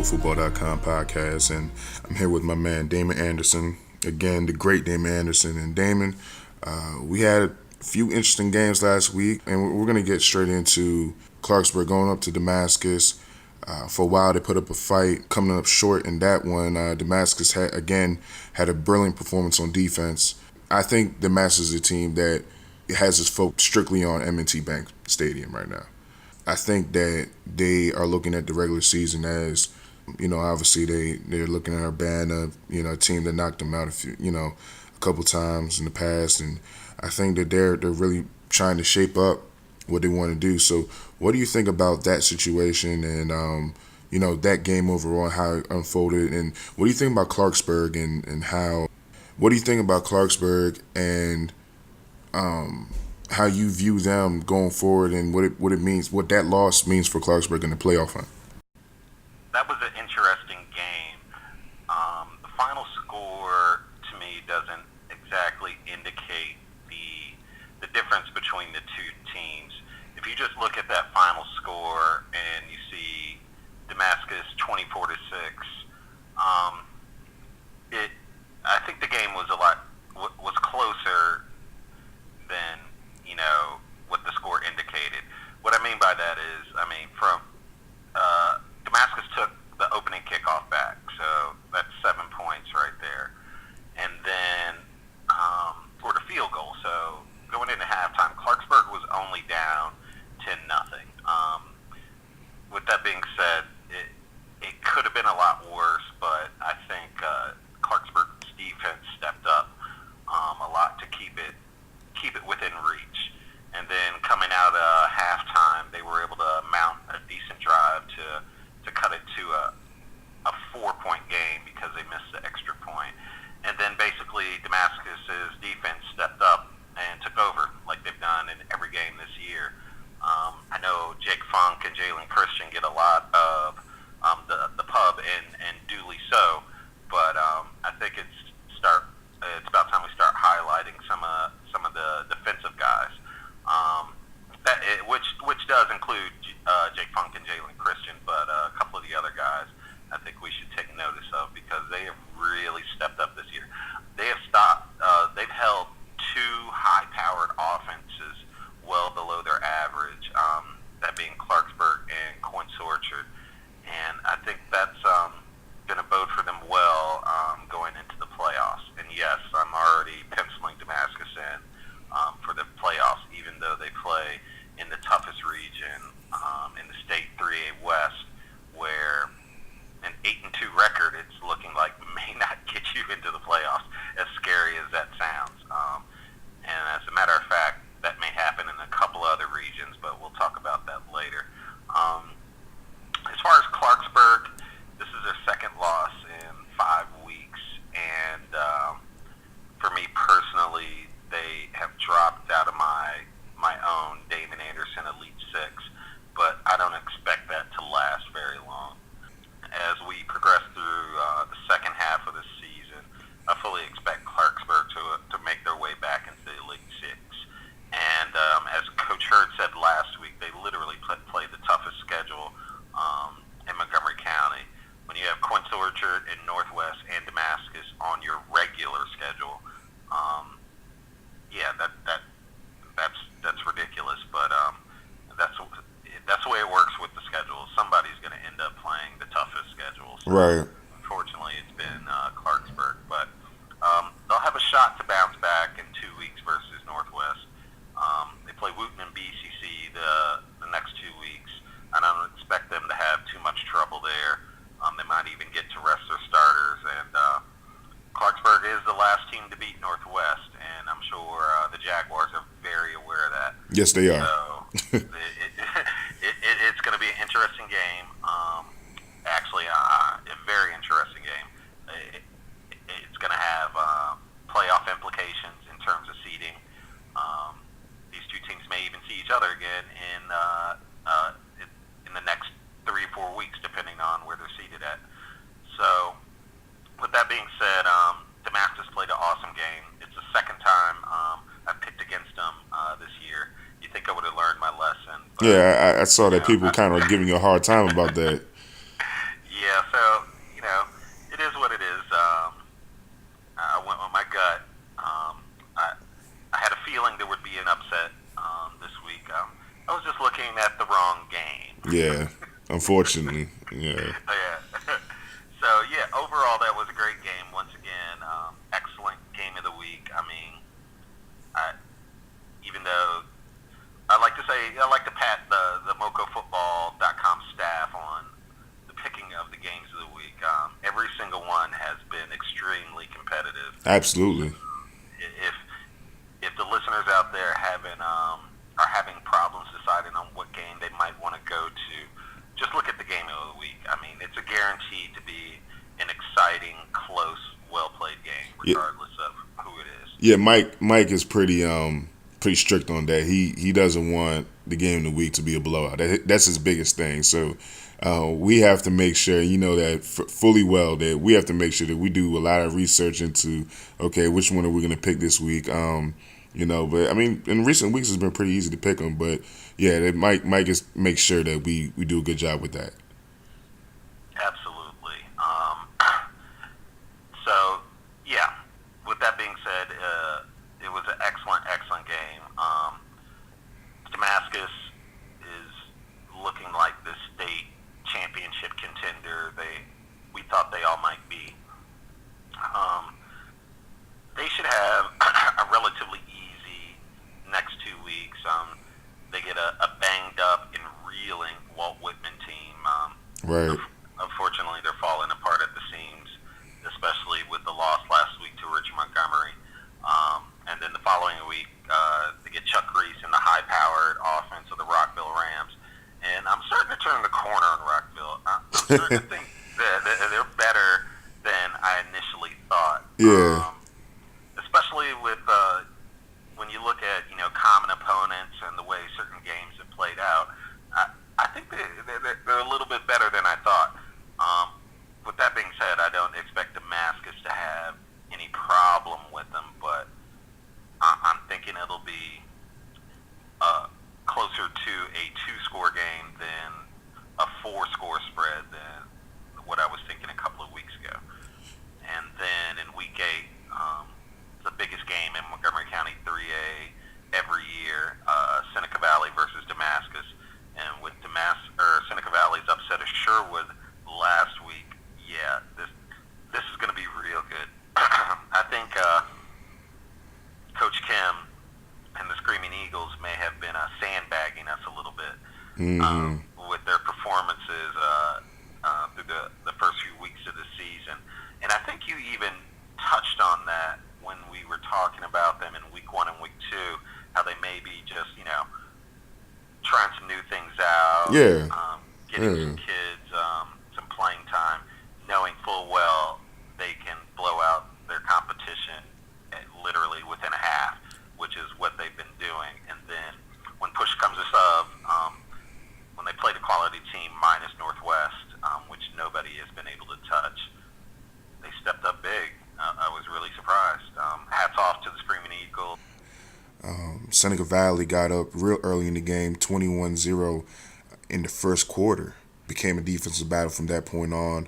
ProFootball.com podcast, and I'm here with my man Damon Anderson. Again, the great Damon Anderson. And Damon, we had a few interesting games last week, and we're going to get straight into Clarksburg going up to Damascus. For a while, they put up a fight, coming up short in that one. Damascus had a brilliant performance on defense. I think Damascus is a team that has its focus strictly on M&T Bank Stadium right now. I think that they are looking at the regular season as, obviously they're looking at Urbana, a team that knocked them out a couple times in the past, and I think that they're really trying to shape up what they want to do. So, what do you think about that situation and that game overall, how it unfolded, and what do you think about Clarksburg and how? What do you think about Clarksburg and how you view them going forward and what it means, what that loss means for Clarksburg in the playoff hunt? That was an interesting game. The final score to me doesn't exactly indicate the difference between the two teams. If you just look at that final score and you see Damascus 24-6, I think the game was was closer than what the score indicated. What I mean by that is, from Damascus took the opening kickoff back, so that's 7 points right there, and then scored a field goal. So going into halftime, Clarksburg was only down 10-0. With that being said, it could have been a lot worse, but I think Clarksburg's defense stepped up a lot to keep it within reach. And then coming out of halftime, they were able to mount a decent drive to cut it to a 4-point game because they missed the extra point. And then basically Damascus's defense stepped up and took over like they've done in every game this year. I know Jake Funk and Jalen Christian get a lot of the pub, and duly so, but I think it's about time we start highlighting some of the defensive guys, which does include Jake Funk and Jalen Christian, but a couple of the other guys I think we should take notice of because they have really stepped up this year. They've held two high-powered offenses well below their average, that being Clarksburg and Quince Orchard, and I think that's going to bode for them well going into the playoffs. And yes, I'm already penciling Damascus in for the playoffs, even though they play in the toughest region in the state 3A West, where an 8-2 record, it's looking like may not get you into the playoffs, as scary as that sounds. And as a matter of fact, that may happen in a couple other regions, but we'll talk about that later. As far as Clarksburg, this is their second loss in 5 weeks, and for me personally, they have dropped out of my own Damon Anderson Elite Six, but I don't expect that to last very long. As we progress through the second half of the season, I fully expect Clarksburg to make their way back into the Elite Six. And as Coach Hurd said last week, they literally played the toughest schedule in Montgomery County. When you have Quince Orchard and Northwest and Damascus on your regular schedule, that's ridiculous. But that's the way it works with the schedule. Somebody's going to end up playing the toughest schedule. So Right. Unfortunately, it's been Clarksburg, but they'll have a shot to bounce back in 2 weeks versus Northwest. They play Wootton and BCC the next 2 weeks. I don't expect them to have too much trouble there. They might even get to rest their starters. And Clarksburg is the last team to beat Northwest, and I'm sure the Jaguars are very aware of that. Yes, they are. So it's going to be an interesting game. Actually, a very interesting game. It's going to have playoff implications in terms of seeding. These two teams may even see each other again in the next 3 or 4 weeks, depending on where they're seated at. So, with that being said, Damascus played an awesome game. It's the second time I've picked against them this year. You think I would have learned my lesson? But, Yeah, I saw that people kind of giving you a hard time about that. Yeah, So, it is what it is. I went with my gut. I had a feeling there would be an upset this week. I was just looking at the wrong game. Yeah, unfortunately, yeah. Yeah. So, yeah, overall, that was a great game. Once again, excellent game of the week. I mean, even though I like to pat the MocoFootball.com staff on the picking of the games of the week. Every single one has been extremely competitive. Absolutely. If the listeners out there are having problems deciding on what game they might want to go to, just look at the game of the week. I mean, it's a guaranteed to be an exciting, close, well-played game, regardless of who it is. Yeah, Mike is pretty strict on that. He doesn't want the game of the week to be a blowout. That's his biggest thing. So we have to make sure, that fully well, that we have to make sure that we do a lot of research into, okay, which one are we going to pick this week? But I mean, in recent weeks it's been pretty easy to pick them. But yeah, that Mike is make sure that we do a good job with that. Absolutely. So, yeah. With that being said, it was an excellent game. Damascus is looking like the state championship contender we thought they all might be. They should have a relatively easy next 2 weeks. They get a banged up and reeling Walt Whitman team. Right. Unfortunately, they're falling apart at the seams, especially with the loss last week to Rich Montgomery. And then the following week, they get Chuck Reese in the high-powered offense of the Rockville Rams. And I'm starting to turn the corner on Rockville. I'm starting to think that they're better than I initially thought. Yeah. Especially with when you look at common opponents and the way certain games have played out. I think they're a little bit better than I thought. With that being said, I don't expect Damascus to have any problem with them, but I'm thinking it'll be closer to a 2-score game than a 4-score spread than what I was thinking a couple of weeks ago. And then in week 8, the biggest game in Montgomery County 3A every year, Seneca Valley versus Damascus. And with Seneca Valley's upset of Sherwood last week, yeah, this is going to be real good. I think Coach Kim and the Screaming Eagles may have been sandbagging us a little bit with their performances through the first few weeks of the season. And I think you even touched on that when we were talking about them in week 1 and week 2, how they may be just, trying some new things out. Yeah. Getting some kids some playing time, knowing full well they can blow out their competition literally within a half, which is what they've been doing. And then when push comes to shove, when they played a quality team minus Northwest, which nobody has been able to touch, they stepped up big. I was really surprised. Hats off to the Screaming Eagles. Seneca Valley got up real early in the game, 21-0 in the first quarter. Became a defensive battle from that point on.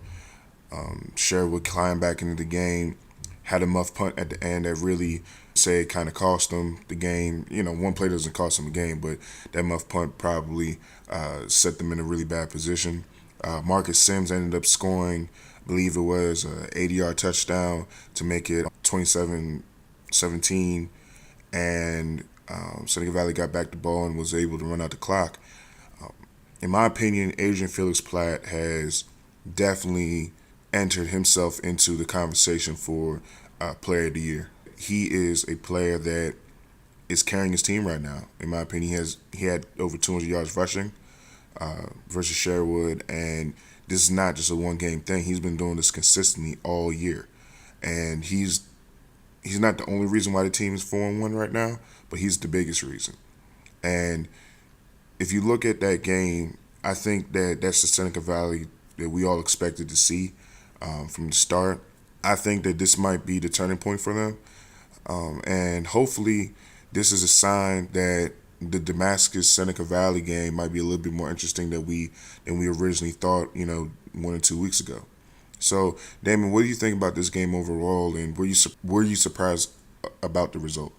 Sherwood climbed back into the game, had a muff punt at the end that really kind of cost them the game. One play doesn't cost them a game, but that muff punt probably set them in a really bad position. Marcus Sims ended up scoring, I believe it was an 80-yard touchdown to make it 27-17, and Seneca Valley got back the ball and was able to run out the clock. In my opinion, Adrian Platt has definitely entered himself into the conversation for Player of the Year. He is a player that is carrying his team right now. In my opinion, he had over 200 yards rushing versus Sherwood, and this is not just a one-game thing. He's been doing this consistently all year, and he's not the only reason why the team is 4-1 right now, but he's the biggest reason. And if you look at that game, I think that's the Seneca Valley that we all expected to see from the start. I think that this might be the turning point for them. And hopefully this is a sign that the Damascus Seneca Valley game might be a little bit more interesting than we originally thought, 1 or 2 weeks ago. So, Damon, what do you think about this game overall, and were you surprised about the result?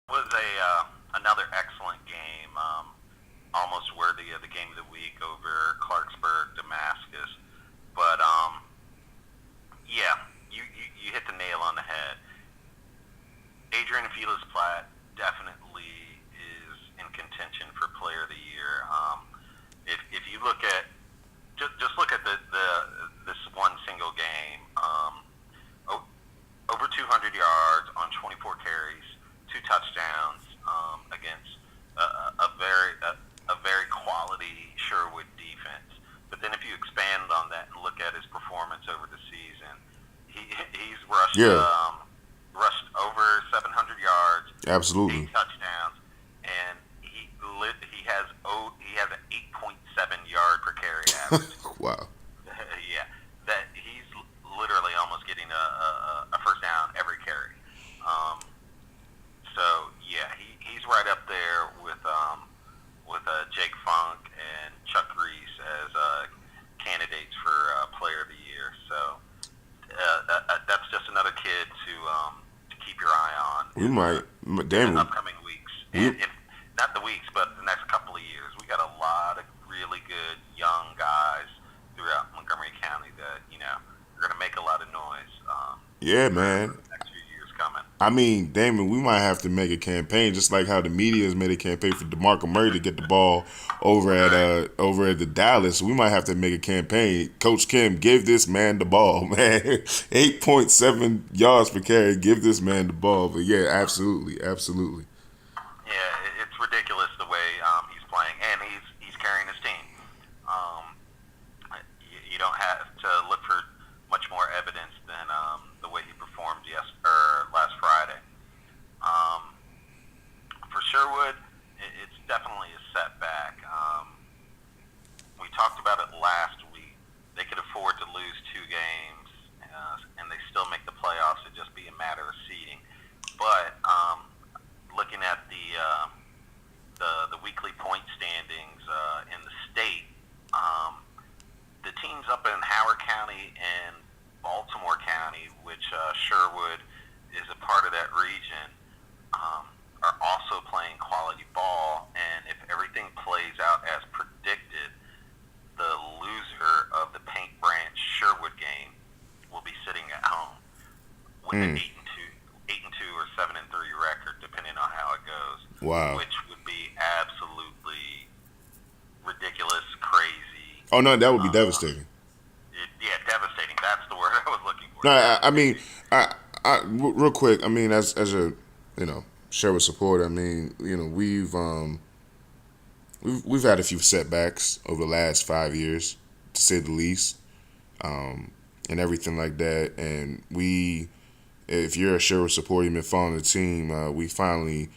Was a another excellent game, almost worthy of the game of the week over Clarksburg, Damascus. But yeah, you hit the nail on the head. Adrian Platt definitely is in contention for Player of the Year. If you look at just look at the this one single game, over 200 yards on 24 carries, 2 touchdowns against a very quality Sherwood defense. But then if you expand on that and look at his performance over the season, he's rushed Yeah, rushed over 700 yards, absolutely. 8 touchdowns, and he has an 8.7 yard per carry average. Wow. Yeah, that he's literally almost getting a first down every carry. Um, so yeah, he's right up there with Jake Funk and Chuck Reese as candidates for Player of the Year. So that's just another kid to keep your eye on We might, in the Damon. upcoming weeks, We and if not the weeks, but the next couple of years. We got a lot of really good young guys throughout Montgomery County that are going to make a lot of noise Yeah, for man. the next few years coming. I mean, Damon, we might have to make a campaign, just like how the media has made a campaign for DeMarco Murray to get the ball Right. over at the Dallas. We might have to make a campaign. Coach Kim, give this man the ball, man. 8.7 yards per carry. Give this man the ball. But yeah, absolutely, absolutely. Yeah, it's ridiculous the way he's playing, and he's carrying his team. Um, you don't have to look for much more evidence than the way he performed last Friday. Um, for Sherwood, it's definitely a setback. We talked about it last week. They could afford to lose 2 games, and they still make the playoffs. It'd just be a matter of seeding. But looking at the weekly point standings in the state, the teams up in Howard County and Baltimore County, which Sherwood is a part of that region, are also playing quality ball. And if everything plays out as predicted, the loser of the Paint Branch Sherwood game will be sitting at home with an Mm, 8-2 or 7-3 record, depending on how it goes, wow. which would be absolutely ridiculous, crazy. Oh no, that would be Uh, devastating. yeah, devastating. That's the word I was looking for. No, I mean, Devastating. real quick. I mean, as a Sherwood supporter, I mean, we've had a few setbacks over the last 5 years, to say the least, and everything like that. And if you're a Sherwood supporter, you've been following the team. We finally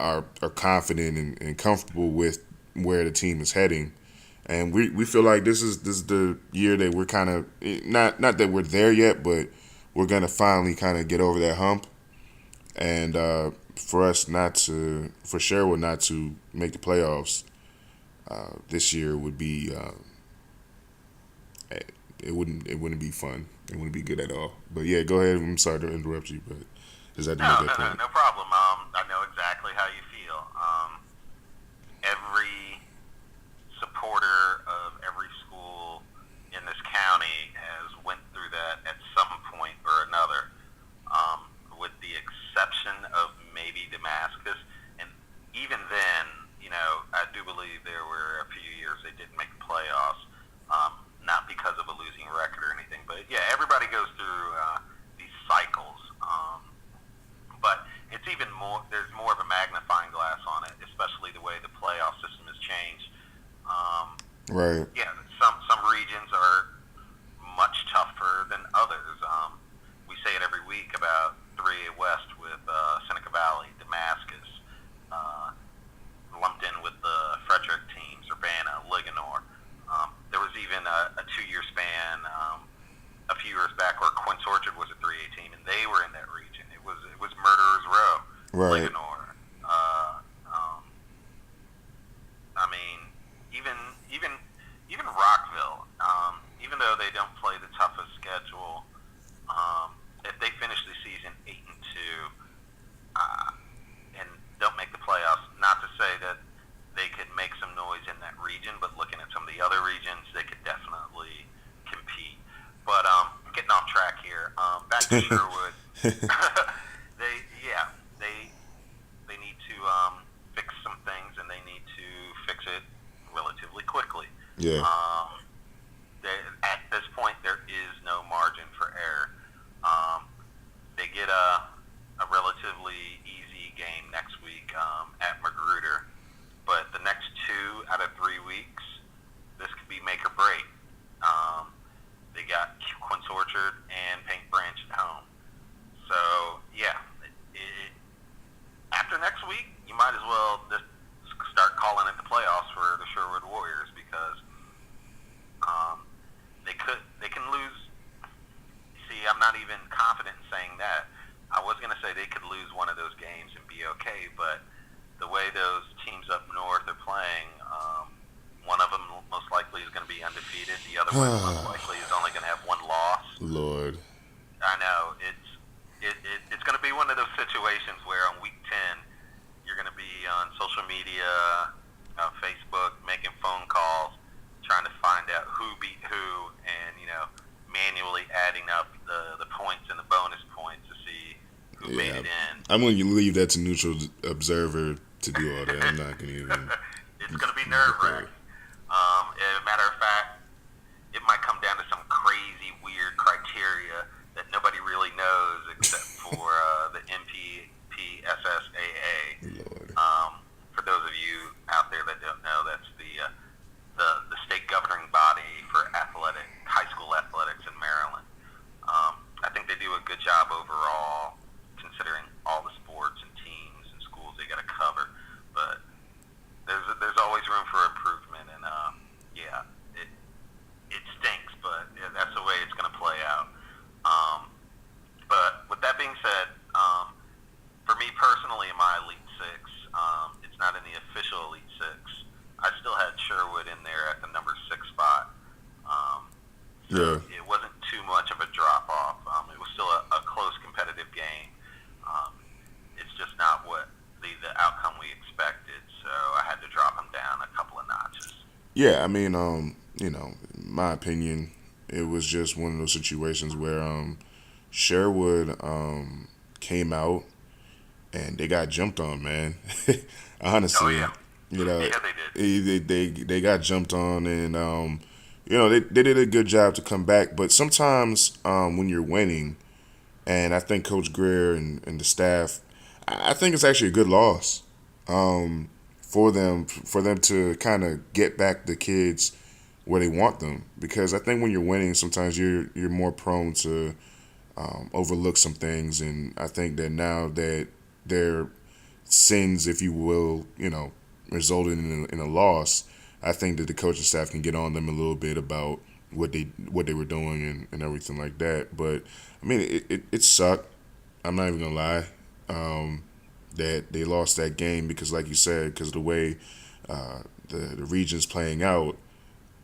are confident and comfortable with where the team is heading, and we feel like this is the year that we're kind of not that we're there yet, but we're gonna finally kind of get over that hump, and for Sherwood not to make the playoffs this year would be it wouldn't be fun. It wouldn't be good at all. But yeah, go ahead. I'm sorry to interrupt you, but just had to make No, that no, no, point. no problem. I know exactly how you feel. Every supporter of every school in this county has went through that at some point or another, with the exception of maybe Damascus. And even then, I do believe there were a few years they didn't make the playoffs, not because of a losing record or anything. But yeah, everybody goes through these cycles. But it's even more. There's more of a magnifying glass on it, especially the way the playoff system has changed. Um, Right. yeah, some regions are much tougher than others. We say it every week about 3A West with Seneca Valley, Damascus, uh, lumped in with the Frederick teams, Urbana, Ligonor. There was even a 2-year span a few years back where Quince Orchard was a 3A team, and they were in that region. It was Murderers Row, Right. Ligonor. I mean, even even Rockville, even though they don't play play the toughest schedule. If they finish the season 8-2 and don't make the playoffs, not to say that they could make some noise in that region, but looking at some of the other regions, they could definitely compete. But getting off track here. Back to Sherwood. They need to fix some things, and they need to fix it relatively quickly. Yeah. At this point, there is no margin for error. They get a relatively easy game next week at Magruder, but the next 2 out of 3 weeks, this could be make or break. They got Quince Orchard and Paint Branch at home. So, yeah, after next week, you might as well just start calling it the playoffs for the Sherwood Warriors, because they can lose. See, I'm not even confident in saying that. I was going to say they could lose one of those games and be okay, but the way those teams up north are playing, one of them most likely is going to be undefeated. The other one most likely is only going to have 1 loss. Lord. I know. It's going to be one of those situations where on week 10, you're going to be on social media, Facebook, making phone calls, trying to find out who beat who, and, manually adding up the points and the bonus points to see who made it in. I'm going to leave that to neutral observer to do all that. I'm not going to even. It's going to be nerve-wracking. As a matter of fact, it might come down to some crazy, weird criteria that nobody really knows except for the MPPSSAA. Lord. For those of you out there that don't know, that's the state governing body for high school athletics in Maryland. I think they do a good job overall, considering all the sports and teams and schools they got to cover. But there's always room for improvement, and it stinks, but that's the way it's going to play out. But with that being said, for me personally, in my Elite Six, it's not in the official Elite Six. I still had Sherwood in there at the number 6 spot. So it wasn't too much of a drop off. It was still a close competitive game. It's just not what the outcome we expected. So I had to drop them down a couple of notches. Yeah, I mean, in my opinion, it was just one of those situations where Sherwood came out and they got jumped on, man. Honestly. Oh, yeah. Yeah, they did. They got jumped on, and they did a good job to come back. But sometimes when you're winning, and I think Coach Greer and the staff, I think it's actually a good loss for them to kind of get back the kids where they want them. Because I think when you're winning, sometimes you're more prone to overlook some things, and I think that now that their sins, if you will, resulted in a loss, I think that the coaching staff can get on them a little bit about what they were doing and everything like that. But I mean, it sucked. I'm not even gonna lie that they lost that game because, like you said, because of the way the region's playing out,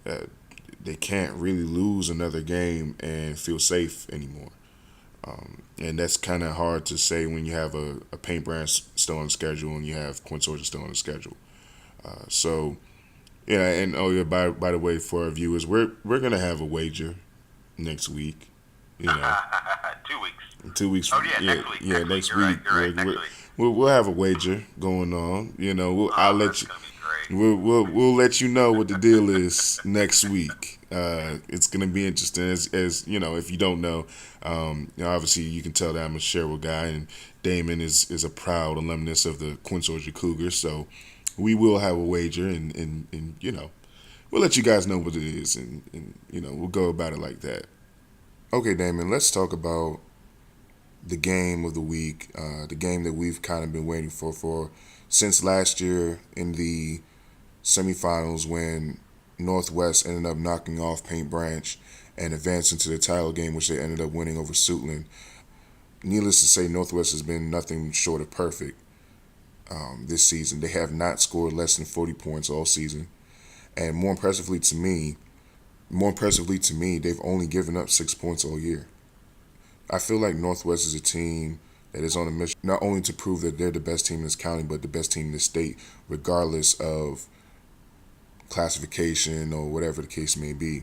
they can't really lose another game and feel safe anymore. And that's kind of hard to say when you have a Paint Branch still on the schedule and you have Quince Orchard still on the schedule. By the way, for our viewers, we're gonna have a wager next week. 2 weeks. 2 weeks. Oh yeah, next week. Yeah, next You're week. Right, next week. We'll have a wager going on. I'll let you. Gonna be great. We'll let you know what the deal is next week. It's gonna be interesting. As if you don't know, obviously you can tell that I'm a Sherwood guy, and Damon is a proud alumnus of the Quince Orchard Cougars. So we will have a wager, and we'll let you guys know what it is, and we'll go about it like that. Okay, Damon, let's talk about the game of the week, the game that we've kind of been waiting for since last year in the semifinals when Northwest ended up knocking off Paint Branch and advancing to the title game, which they ended up winning over Suitland. Needless to say, Northwest has been nothing short of perfect this season. They have not scored less than 40 points all season. And more impressively to me, more impressively to me, they've only given up 6 points all year. I feel like Northwest is a team that is on a mission not only to prove that they're the best team in this county, but the best team in the state, regardless of classification or whatever the case may be.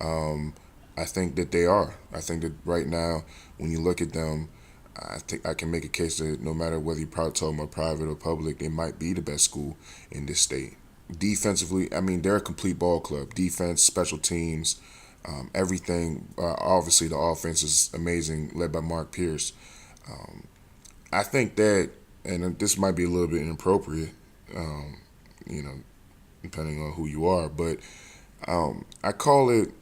I think that they are. I think that right now, when you look at them, I think I can make a case that no matter whether you're talking about private or public, they might be the best school in this state. Defensively, I mean, they're a complete ball club. Defense, special teams, everything. Obviously, the offense is amazing, led by Mark Pierce. I think that, and this might be a little bit inappropriate, um, you know, depending on who you are, but I call it.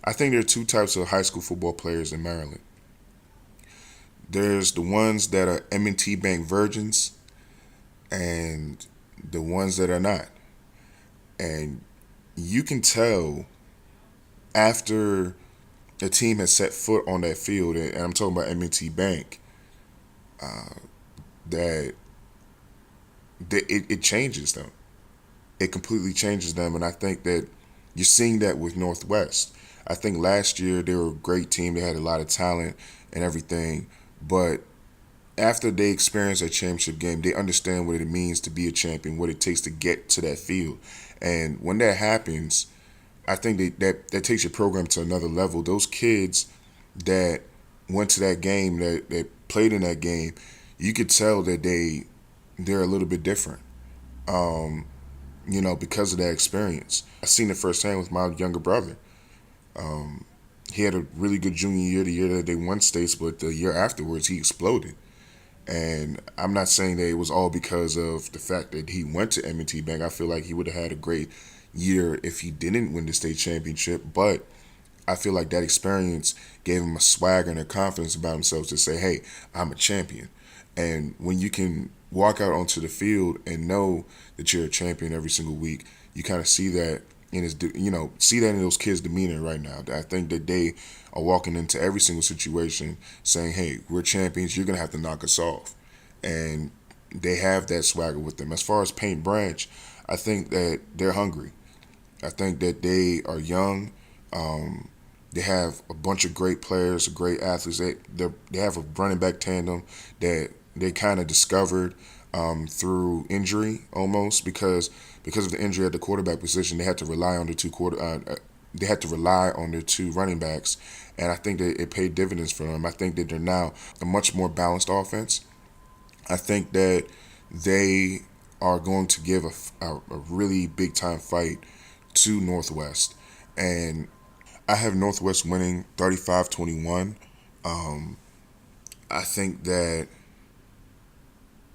I think there are two types of high school football players in Maryland. There's the ones that are M&T Bank virgins, and the ones that are not. And you can tell after a team has set foot on that field, and I'm talking about M&T Bank, that it changes them. It completely changes them, and I think that you're seeing that with Northwest. I think last year they were a great team. They had a lot of talent and everything, but after they experience a championship game, they understand what it means to be a champion, what it takes to get to that field. And when that happens, I think that takes your program to another level. Those kids that went to that game, that played in that game, you could tell that they're a little bit different, because of that experience. I seen it firsthand with my younger brother. He had a really good junior year, the year that they won states, but the year afterwards he exploded. And I'm not saying that it was all because of the fact that he went to M&T Bank. I feel like he would have had a great year if he didn't win the state championship. But I feel like that experience gave him a swagger and a confidence about himself to say, hey, I'm a champion. And when you can walk out onto the field and know that you're a champion every single week, you kind of see that see that in those kids' demeanor right now. I think that they are walking into every single situation saying, hey, we're champions, you're going to have to knock us off. And they have that swagger with them. As far as Paint Branch, I think that they're hungry. I think that they are young. They have a bunch of great players, great athletes. They have a running back tandem that they kind of discovered through injury almost because of the injury at the quarterback position. They had to rely on their two running backs, and I think that it paid dividends for them. I think that they're now a much more balanced offense. I think that they are going to give a really big time fight to Northwest, and I have Northwest winning 35-21. I think that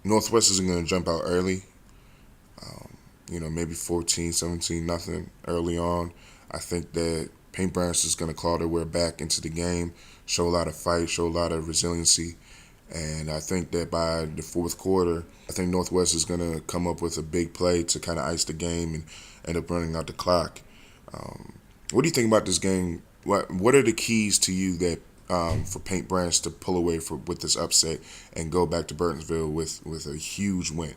Northwest isn't going to jump out early. Maybe 14, 17, nothing early on. I think that Paint Branch is going to claw their way back into the game, show a lot of fight, show a lot of resiliency. And I think that by the fourth quarter, I think Northwest is going to come up with a big play to kind of ice the game and end up running out the clock. What do you think about this game? What are the keys to you that for Paint Branch to pull away with this upset and go back to Burtonsville with a huge win?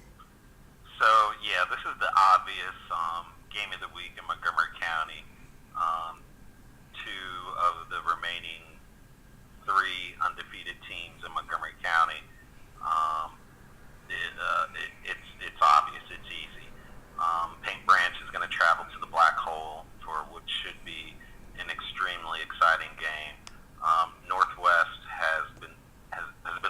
So, yeah, this is the obvious game of the week in Montgomery County. Two of the remaining three undefeated teams in Montgomery County. It's obvious. It's easy. Paint Branch is going to travel to the Black Hole for what should be an extremely exciting game. Northwest has been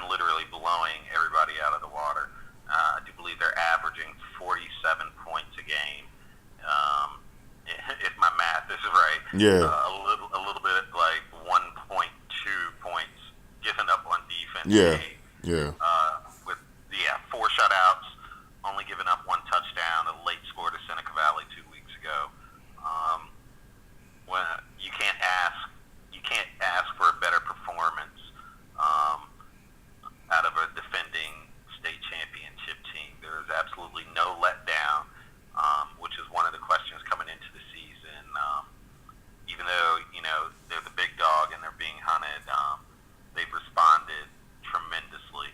literally blowing everybody out of the water. I do believe they're averaging 47 points a game, if my math is right. Yeah. A little bit like 1.2 points given up on defense. Yeah. Yeah. With 4 shutouts, only giving up 1 touchdown, a late score to Seneca Valley 2 weeks ago. When you can't ask for a better performance out of a defending state championship team. There is absolutely no letdown, which is one of the questions coming into the season. Even though they're the big dog and they're being hunted, they've responded tremendously.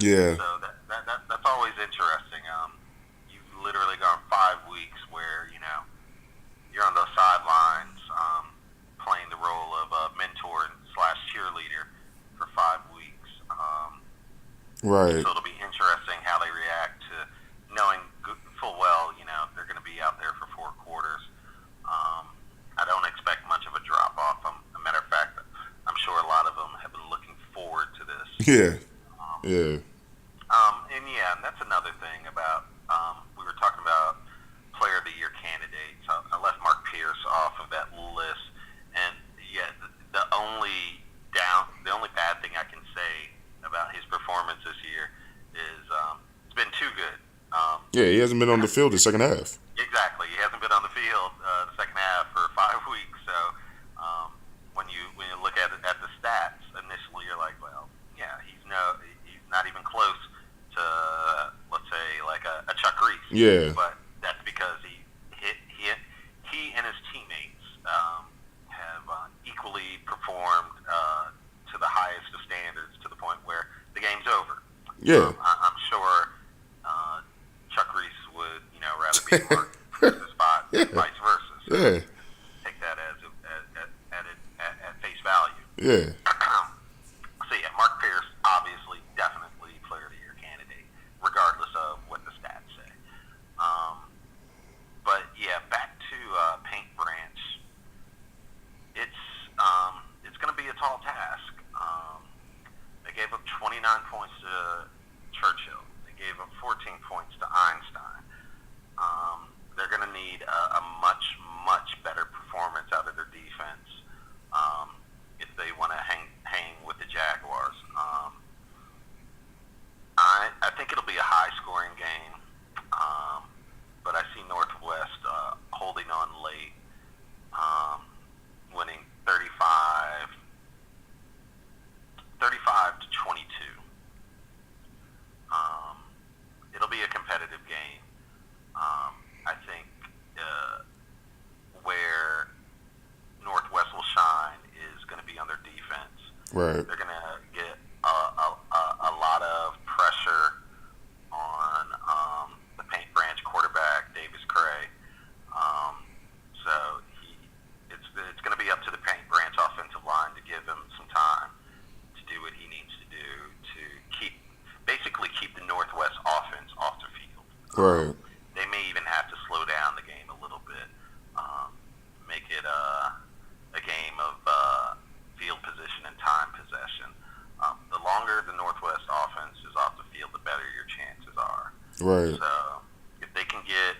Yeah. So that's always interesting. You've literally gone 5 weeks where you're on the sidelines, playing the role of a mentor slash cheerleader for 5 weeks. Right. So it'll be interesting how they react to knowing full well, they're going to be out there for 4 quarters. I don't expect much of a drop off. A matter of fact, I'm sure a lot of them have been looking forward to this. Yeah. Um, Yeah. and that's another thing about, we were talking about player of the year candidates. I left Mark Pierce off of that list, and yeah, the only bad thing I can say about his performance this year is it's been too good. Yeah, he hasn't been on the field the second half. Exactly, he hasn't been on the field the second half for 5 weeks. So when you look at the stats, initially you're like, well, yeah, he's not even close to, let's say, like a Chuck Reese. Yeah. But that's because he and his teammates have equally performed to the highest of standards, to the point where the game's over. Yeah. I'm sure Chuck Reese would, rather be in Mark Pierce's spot than vice versa. So Yeah. take that at face value. Yeah. So yeah, Mark Pierce, obviously, definitely player of the year candidate, regardless of what the stats say. But yeah, back to Paint Branch. It's going to be a tall task. They gave up 29 points to Churchill. They gave up 14 points to Einstein. They're going to need a much, much better performance out of their defense if they want to hang with the Jaguars. I think it'll be a high-scoring game, but I see Northwest holding on late, winning 35 to 22. It'll be a competitive game. I think where Northwest will shine is going to be on their defense. Right. They're going to get a lot of pressure on the Paint Branch quarterback, Davis Cray. So it's going to be up to the Paint Branch offensive line to give him some time to do what he needs to do to basically keep the Northwest offense off the field. Right. They may even have to slow down the game a little bit, make it a game of field position and time possession. The longer the Northwest offense is off the field, the better your chances are. Right. So if they can get,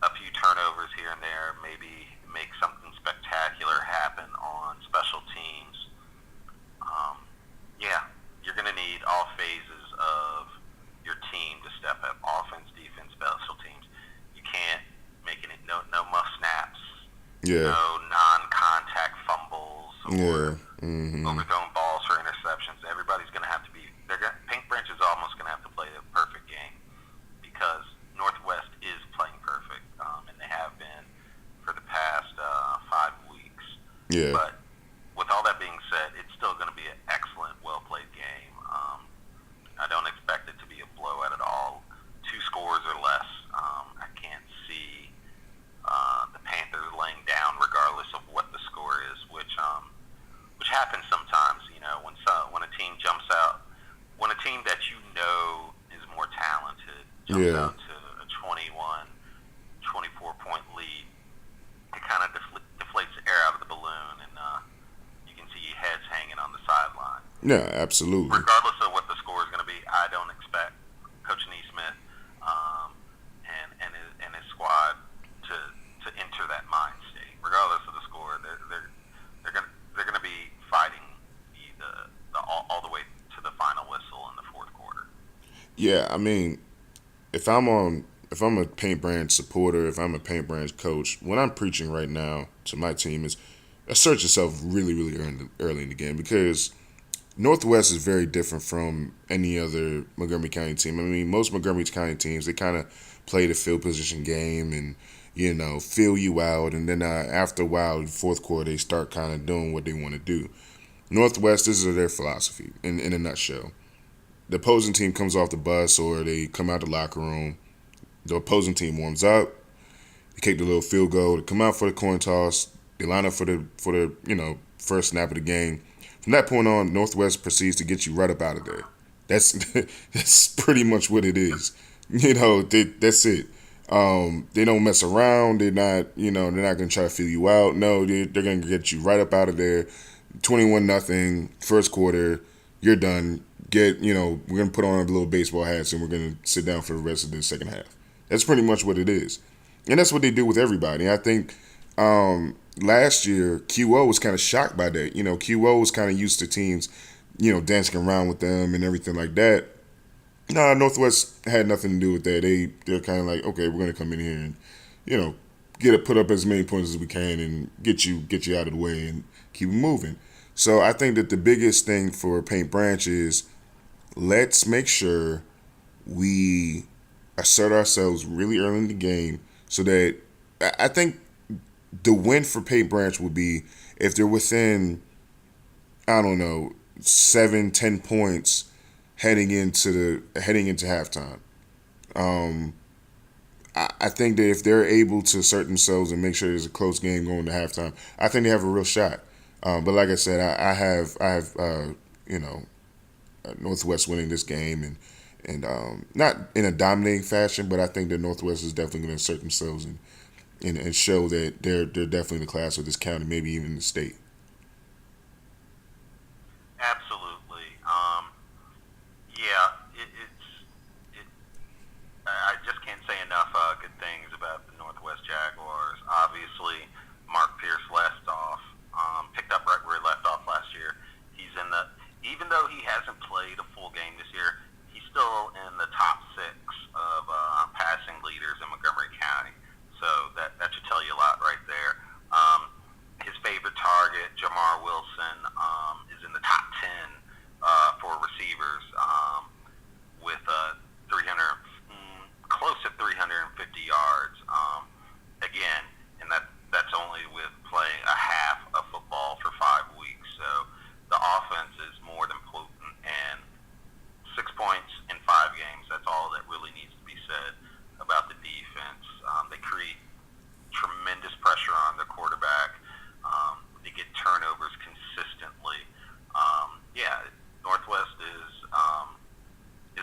a few turnovers here and there, maybe make something spectacular happen on special teams, you're going to need all phases of your team to step up: offense, defense, special teams. You can't make it no muff snaps, Yeah. no non-contact fumbles, or Mm-hmm. overthrown balls for interceptions. Everybody's going to have to be. Paint Branch is almost going to have to play a perfect game, because Northwest is playing perfect, and they have been for the past 5 weeks. Yeah. But with all that being said, it's still going to be an excellent, well-played game. I don't expect it to be a blowout at all. 2 scores or less. I can't see the Panthers laying down, regardless of what the score is, which happens sometimes. When a team jumps out, when a team that is more talented jumps out to a 24 point lead, it kind of deflates the air out of the balloon, and you can see heads hanging on the sideline. Yeah, absolutely. Regardless of what the score is going to be, I don't expect Coach Neesmith and his squad to enter that mind state. Regardless of the score, they're going to be fighting all the way to the final whistle in the fourth quarter. Yeah, I mean, if I'm a Paint Branch supporter, if I'm a Paint Branch coach, what I'm preaching right now to my team is assert yourself really, really early in the game, because Northwest is very different from any other Montgomery County team. I mean, most Montgomery County teams, they kind of play the field position game and, feel you out. And then after a while, fourth quarter, they start kind of doing what they want to do. Northwest, this is their philosophy in a nutshell. the opposing team comes off the bus or they come out the locker room. The opposing team warms up. They kick the little field goal. They come out for the coin toss. They line up for the first snap of the game. From that point on, Northwest proceeds to get you right up out of there. That's that's pretty much what it is. That's it. They don't mess around. They're not gonna try to feel you out. No, they're gonna get you right up out of there. 21-0, first quarter. You're done. We're gonna put on our little baseball hats and we're gonna sit down for the rest of the second half. That's pretty much what it is, and that's what they do with everybody. I think last year QO was kind of shocked by that. QO was kind of used to teams, dancing around with them and everything like that. Nah, Northwest had nothing to do with that. They're kind of like, okay, we're gonna come in here and, put up as many points as we can and get you out of the way and keep it moving. So I think that the biggest thing for Paint Branch is let's make sure we assert ourselves really early in the game so that I think the win for Paint Branch would be if they're within, I don't know, 7-10 points heading into halftime. I think that if they're able to assert themselves and make sure there's a close game going to halftime, I think they have a real shot. But like I said, I have Northwest winning this game and not in a dominating fashion, but I think that Northwest is definitely going to assert themselves and show that they're definitely the class of this county, maybe even the state. Absolutely. I just can't say enough good things about the Northwest Jaguars. Obviously, Mark Pierce picked up right where he left off last year. Even though he hasn't played a full game this year, he's still in the top 6 of passing leaders in Montgomery County. So that should tell you a lot right there. His favorite target, Jamar Wilson, is in the top 10 for receivers with close to 350 yards. Again, and that's only with playing a half of football for 5 weeks. So the offense is more than potent, and 6 points in 5 games. That's all that really needs to be said about the defense. They create tremendous pressure on their quarterback. They get turnovers consistently. Northwest is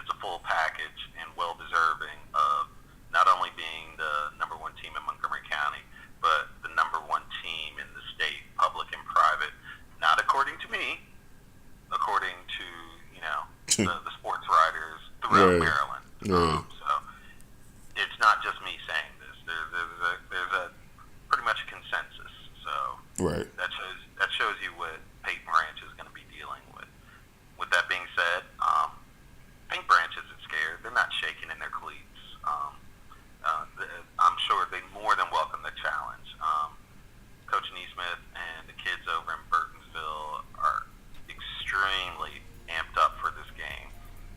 the full package and well deserving of not only being the number 1 team in Montgomery County, but the number 1 team in the state, public and private. Not according to me, according to the sports writers throughout Maryland. Right. So it's not just me saying this. There's a pretty much a consensus. So Right. that shows you what Paint Branch is going to be dealing with. With that being said, Paint Branch isn't scared. They're not shaking in their cleats. I'm sure they more than welcome the challenge. Coach Neesmith and the kids over in Burtonsville are extremely amped up for this game,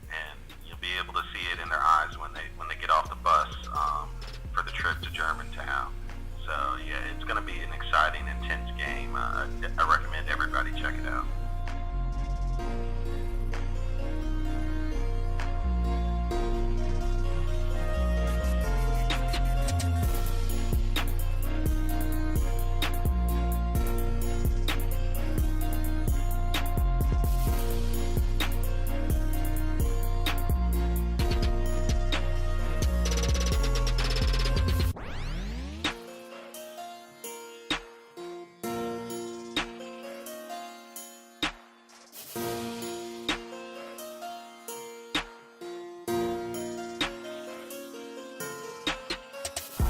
and you'll be able to see it in their eyes when they get off the bus for the trip to Germantown. So yeah, it's going to be an exciting, intense game. I recommend everybody check it out.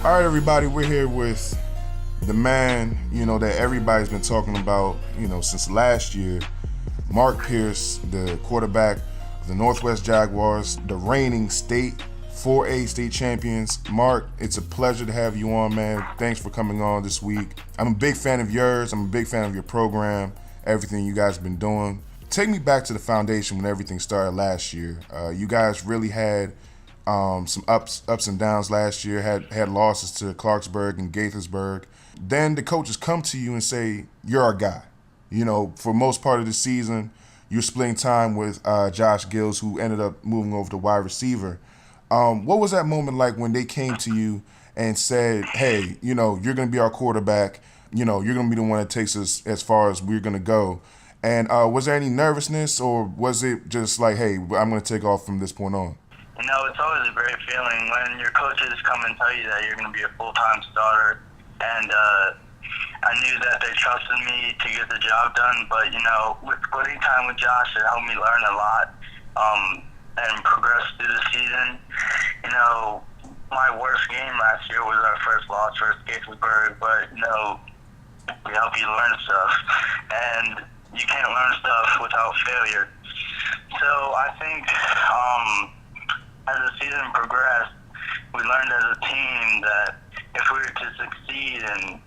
All right, everybody, we're here with the man, that everybody's been talking about, since last year, Mark Pierce, the quarterback of the Northwest Jaguars, the reigning state 4A state champions. Mark, it's a pleasure to have you on, man. Thanks for coming on this week. I'm a big fan of yours. I'm a big fan of your program, everything you guys have been doing. Take me back to the foundation when everything started last year. You guys really had some ups and downs last year, had losses to Clarksburg and Gaithersburg. Then the coaches come to you and say, you're our guy. For most part of the season, you're splitting time with Josh Gills, who ended up moving over to wide receiver. What was that moment like when they came to you and said, "Hey, you're going to be our quarterback. You're going to be the one that takes us as far as we're going to go." And was there any nervousness, or was it just like, "Hey, I'm going to take off from this point on"? It's always a great feeling when your coaches come and tell you that you're going to be a full-time starter. And I knew that they trusted me to get the job done. But, with splitting time with Josh, it helped me learn a lot and progress through the season. My worst game last year was our first loss versus Clarksburg. But, we help you learn stuff. And you can't learn stuff without failure. So I think as the season progressed, we learned as a team that if we were to succeed and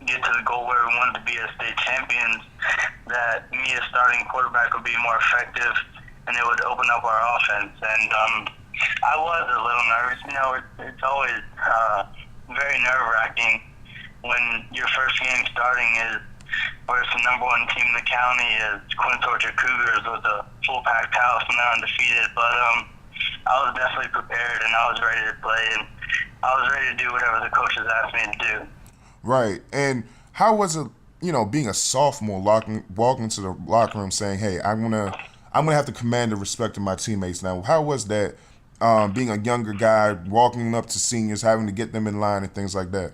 get to the goal where we wanted to be as state champions, that me as starting quarterback would be more effective and it would open up our offense. And I was a little nervous. It's always very nerve-wracking when your first game starting is where it's the number one team in the county is Quince Orchard Cougars with a full packed house and they're undefeated. But I was definitely prepared and I was ready to play and I was ready to do whatever the coaches asked me to do. Right. And how was it, being a sophomore, walking into the locker room saying, "Hey, I'm gonna have to command the respect of my teammates now"? How was that, being a younger guy, walking up to seniors, having to get them in line and things like that?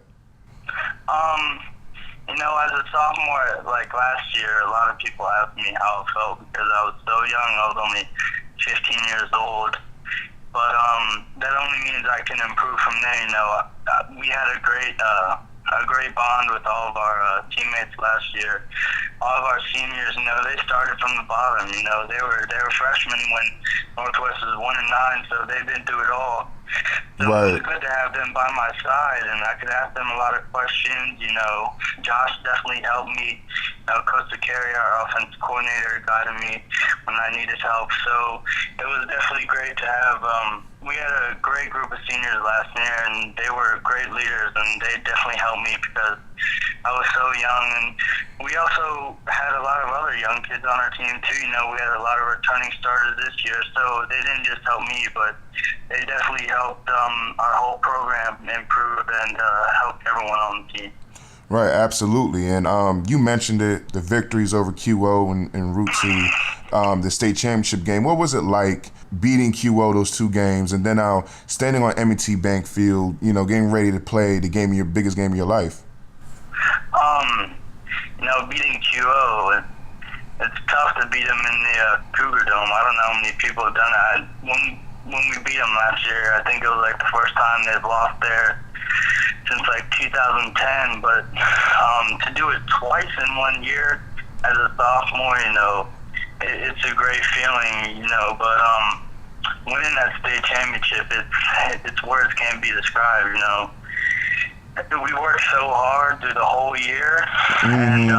As a sophomore, like last year, a lot of people asked me how it felt because I was so young. I was only 15 years old. But that only means I can improve from there. We had a great bond with all of our teammates last year. All of our seniors, they started from the bottom. They were freshmen when Northwest was 1-9, so they've been through it all. So Right. It was good to have them by my side, and I could ask them a lot of questions. Josh definitely helped me. Coach Carey, our offense coordinator, guided me when I needed help. So it was definitely great to have. We had a great group of seniors last year, and they were great leaders, and they definitely helped me because I was so young. And we also had a lot of other young kids on our team too. We had a lot of returning starters this year, so they didn't just help me, but they definitely helped our whole program improve and helped everyone on the team. Right, absolutely. And you mentioned it, the victories over QO and route to the state championship game. What was it like beating QO those two games and then now standing on M&T Bank Field, getting ready to play the biggest game of your life? Beating QO, it's tough to beat them in the Cougar Dome. I don't know how many people have done that. When we beat them last year, I think it was like the first time they've lost there since like 2010. But to do it twice in 1 year as a sophomore, it's a great feeling, But winning that state championship, its words can't be described. We worked so hard through the whole year, and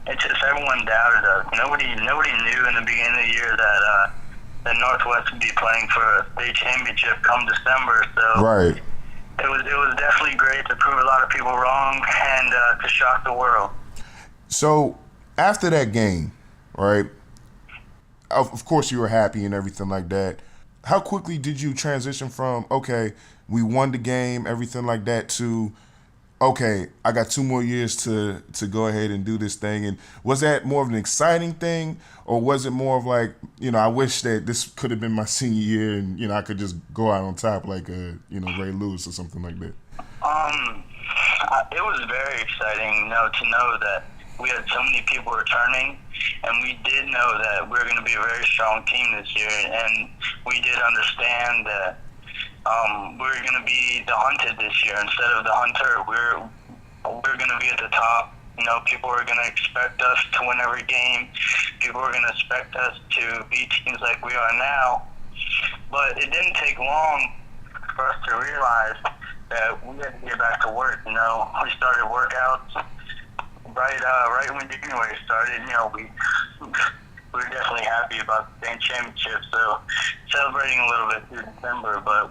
it's just everyone doubted us. Nobody knew in the beginning of the year that Northwest would be playing for a state championship come December. So Right. It was definitely great to prove a lot of people wrong and to shock the world. So after that game, right, of course you were happy and everything like that. How quickly did you transition from, okay, we won the game, everything like that, to, okay, I got 2 more years to go ahead and do this thing? And was that more of an exciting thing, or was it more of like, I wish that this could have been my senior year and, I could just go out on top like, Ray Lewis or something like that? It was very exciting, to know that we had so many people returning, and we did know that we were going to be a very strong team this year, and we did understand that we were going to be the hunted this year instead of the hunter. We're going to be at the top. People are going to expect us to win every game. People are going to expect us to beat teams like we are now. But it didn't take long for us to realize that we had to get back to work. We started workouts right when January started. We were definitely happy about the state championship, so celebrating a little bit through December, but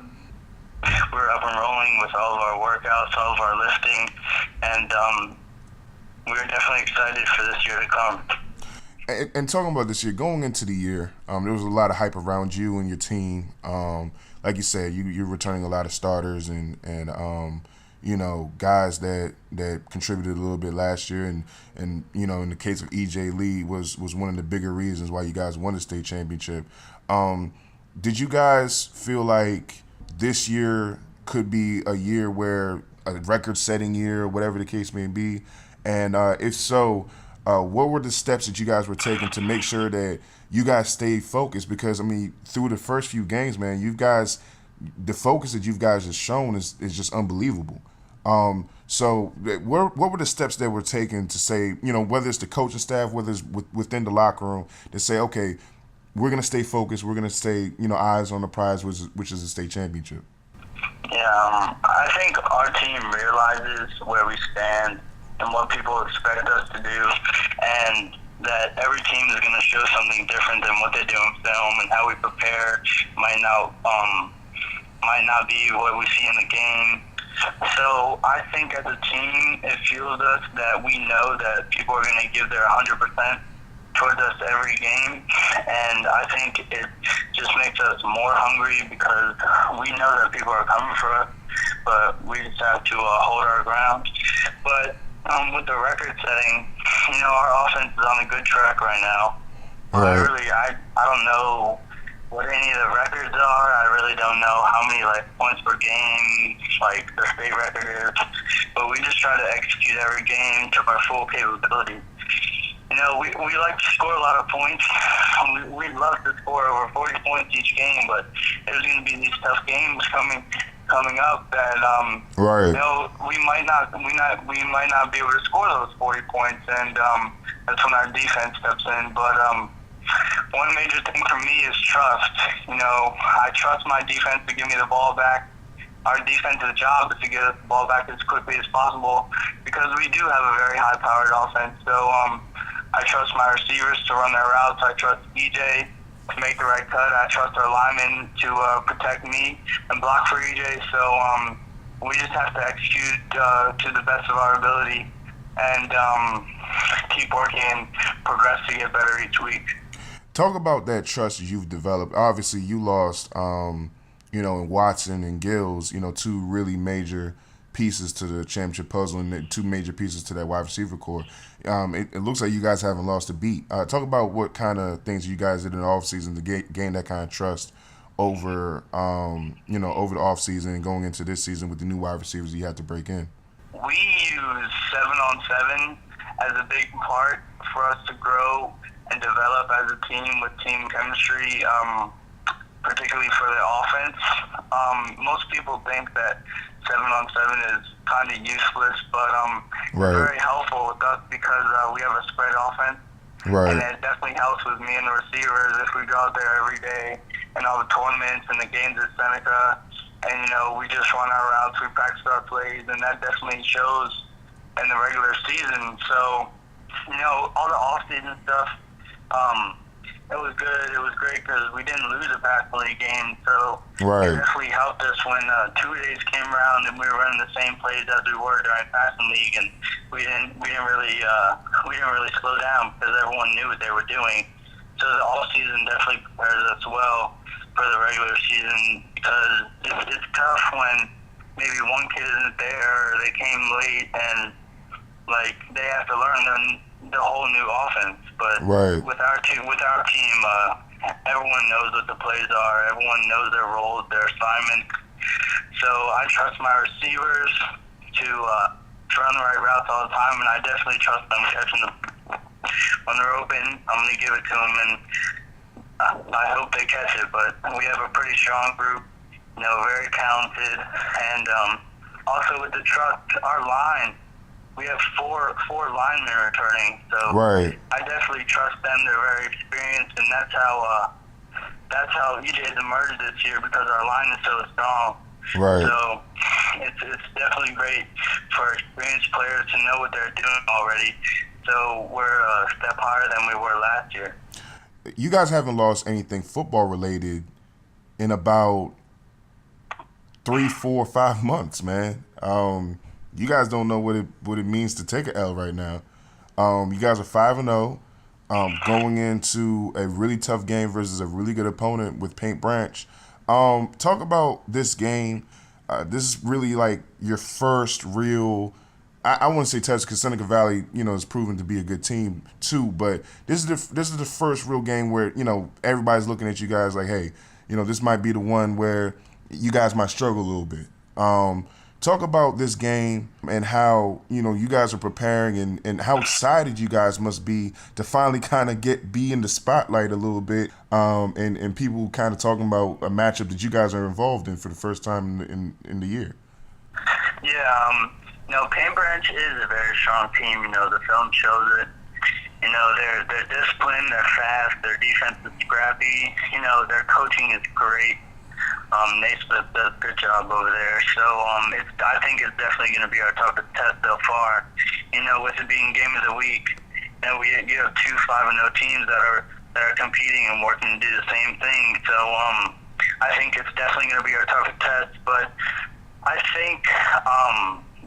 we're up and rolling with all of our workouts, all of our lifting, and we're definitely excited for this year to come. And talking about this year, going into the year, there was a lot of hype around you and your team. Like you said, you're returning a lot of starters and guys that contributed a little bit last year, and in the case of EJ Lee was one of the bigger reasons why you guys won the state championship. Did you guys feel like this year could be a year where a record-setting year, whatever the case may be? And if so, what were the steps that you guys were taking to make sure that you guys stayed focused? Because, I mean, through the first few games, man, the focus that you guys have shown is just unbelievable. So what were the steps that were taken to say, whether it's the coaching staff, whether it's within the locker room, to say, okay, we're going to stay focused, we're going to stay, eyes on the prize, which is the state championship? Yeah, I think our team realizes where we stand and what people expect us to do, and that every team is going to show something different than what they do in film, and how we prepare might not be what we see in the game. So I think as a team, it fuels us that we know that people are going to give their 100% towards us every game, and I think it just makes us more hungry because we know that people are coming for us, but we just have to hold our ground. But with the record setting, our offense is on a good track right now. Right. I don't know what any of the records are. I really don't know how many points per game the state record is, but we just try to execute every game to our full capability. We like to score a lot of points. We'd love to score over 40 points each game, but there's going to be these tough games coming up that right. We might not be able to score those 40 points, and that's when our defense steps in. But one major thing for me is trust. I trust my defense to give me the ball back. Our defense's job is to get us the ball back as quickly as possible, because we do have a very high-powered offense. So I trust my receivers to run their routes. I trust EJ to make the right cut. I trust our linemen to protect me and block for EJ. So we just have to execute to the best of our ability and keep working and progress to get better each week. Talk about that trust you've developed. Obviously, you lost, in Watson and Gills, two really major pieces to the championship puzzle and two major pieces to that wide receiver core. It looks like you guys haven't lost a beat. Talk about what kind of things you guys did in the offseason to gain that kind of trust over the offseason and going into this season with the new wide receivers you had to break in. We use 7-on-7 as a big part for us to grow and develop as a team with team chemistry, particularly for the offense. Most people think that 7-on-7 is kind of useless, but right. It's very helpful with us because we have a spread offense. Right. And it definitely helps with me and the receivers if we go out there every day and all the tournaments and the games at Seneca. And, we just run our routes, we practice our plays, and that definitely shows in the regular season. So, all the off-season stuff, it was good. It was great because we didn't lose a passing league game. So right. It definitely helped us when 2 days came around and we were running the same plays as we were during passing league, and we didn't really slow down because everyone knew what they were doing. So the off-season definitely prepares us well for the regular season, because it's tough when maybe one kid isn't there or they came late and they have to learn the whole new offense. But right. with our team, everyone knows what the plays are. Everyone knows their roles, their assignments. So I trust my receivers to run the right routes all the time, and I definitely trust them catching them when they're open. I'm going to give it to them, and I hope they catch it. But we have a pretty strong group, very talented, and also with the trust, our line. We have four linemen returning, so right. I definitely trust them. They're very experienced, and that's how EJ's emerged this year, because our line is so strong. Right. So it's definitely great for experienced players to know what they're doing already. So we're a step higher than we were last year. You guys haven't lost anything football related in about 3, 4, 5 months, man. You guys don't know what it means to take an L right now. You guys are 5-0. going into a really tough game versus a really good opponent with Paint Branch. Talk about this game. This is really like your first real. I wouldn't say test because Seneca Valley, is proven to be a good team too. But this is the first real game where everybody's looking at you guys like, hey, this might be the one where you guys might struggle a little bit. Talk about this game and how you guys are preparing and how excited you guys must be to finally kind of be in the spotlight a little bit, and people kind of talking about a matchup that you guys are involved in for the first time in the year. Yeah, Paint Branch is a very strong team. The film shows it. They're disciplined, they're fast, their defense is scrappy. Their coaching is great. Naismith does a good job over there. So I think it's definitely going to be our toughest test so far. With it being game of the week, you have two 5-0 teams that are competing and working to do the same thing. So I think it's definitely going to be our toughest test. But I think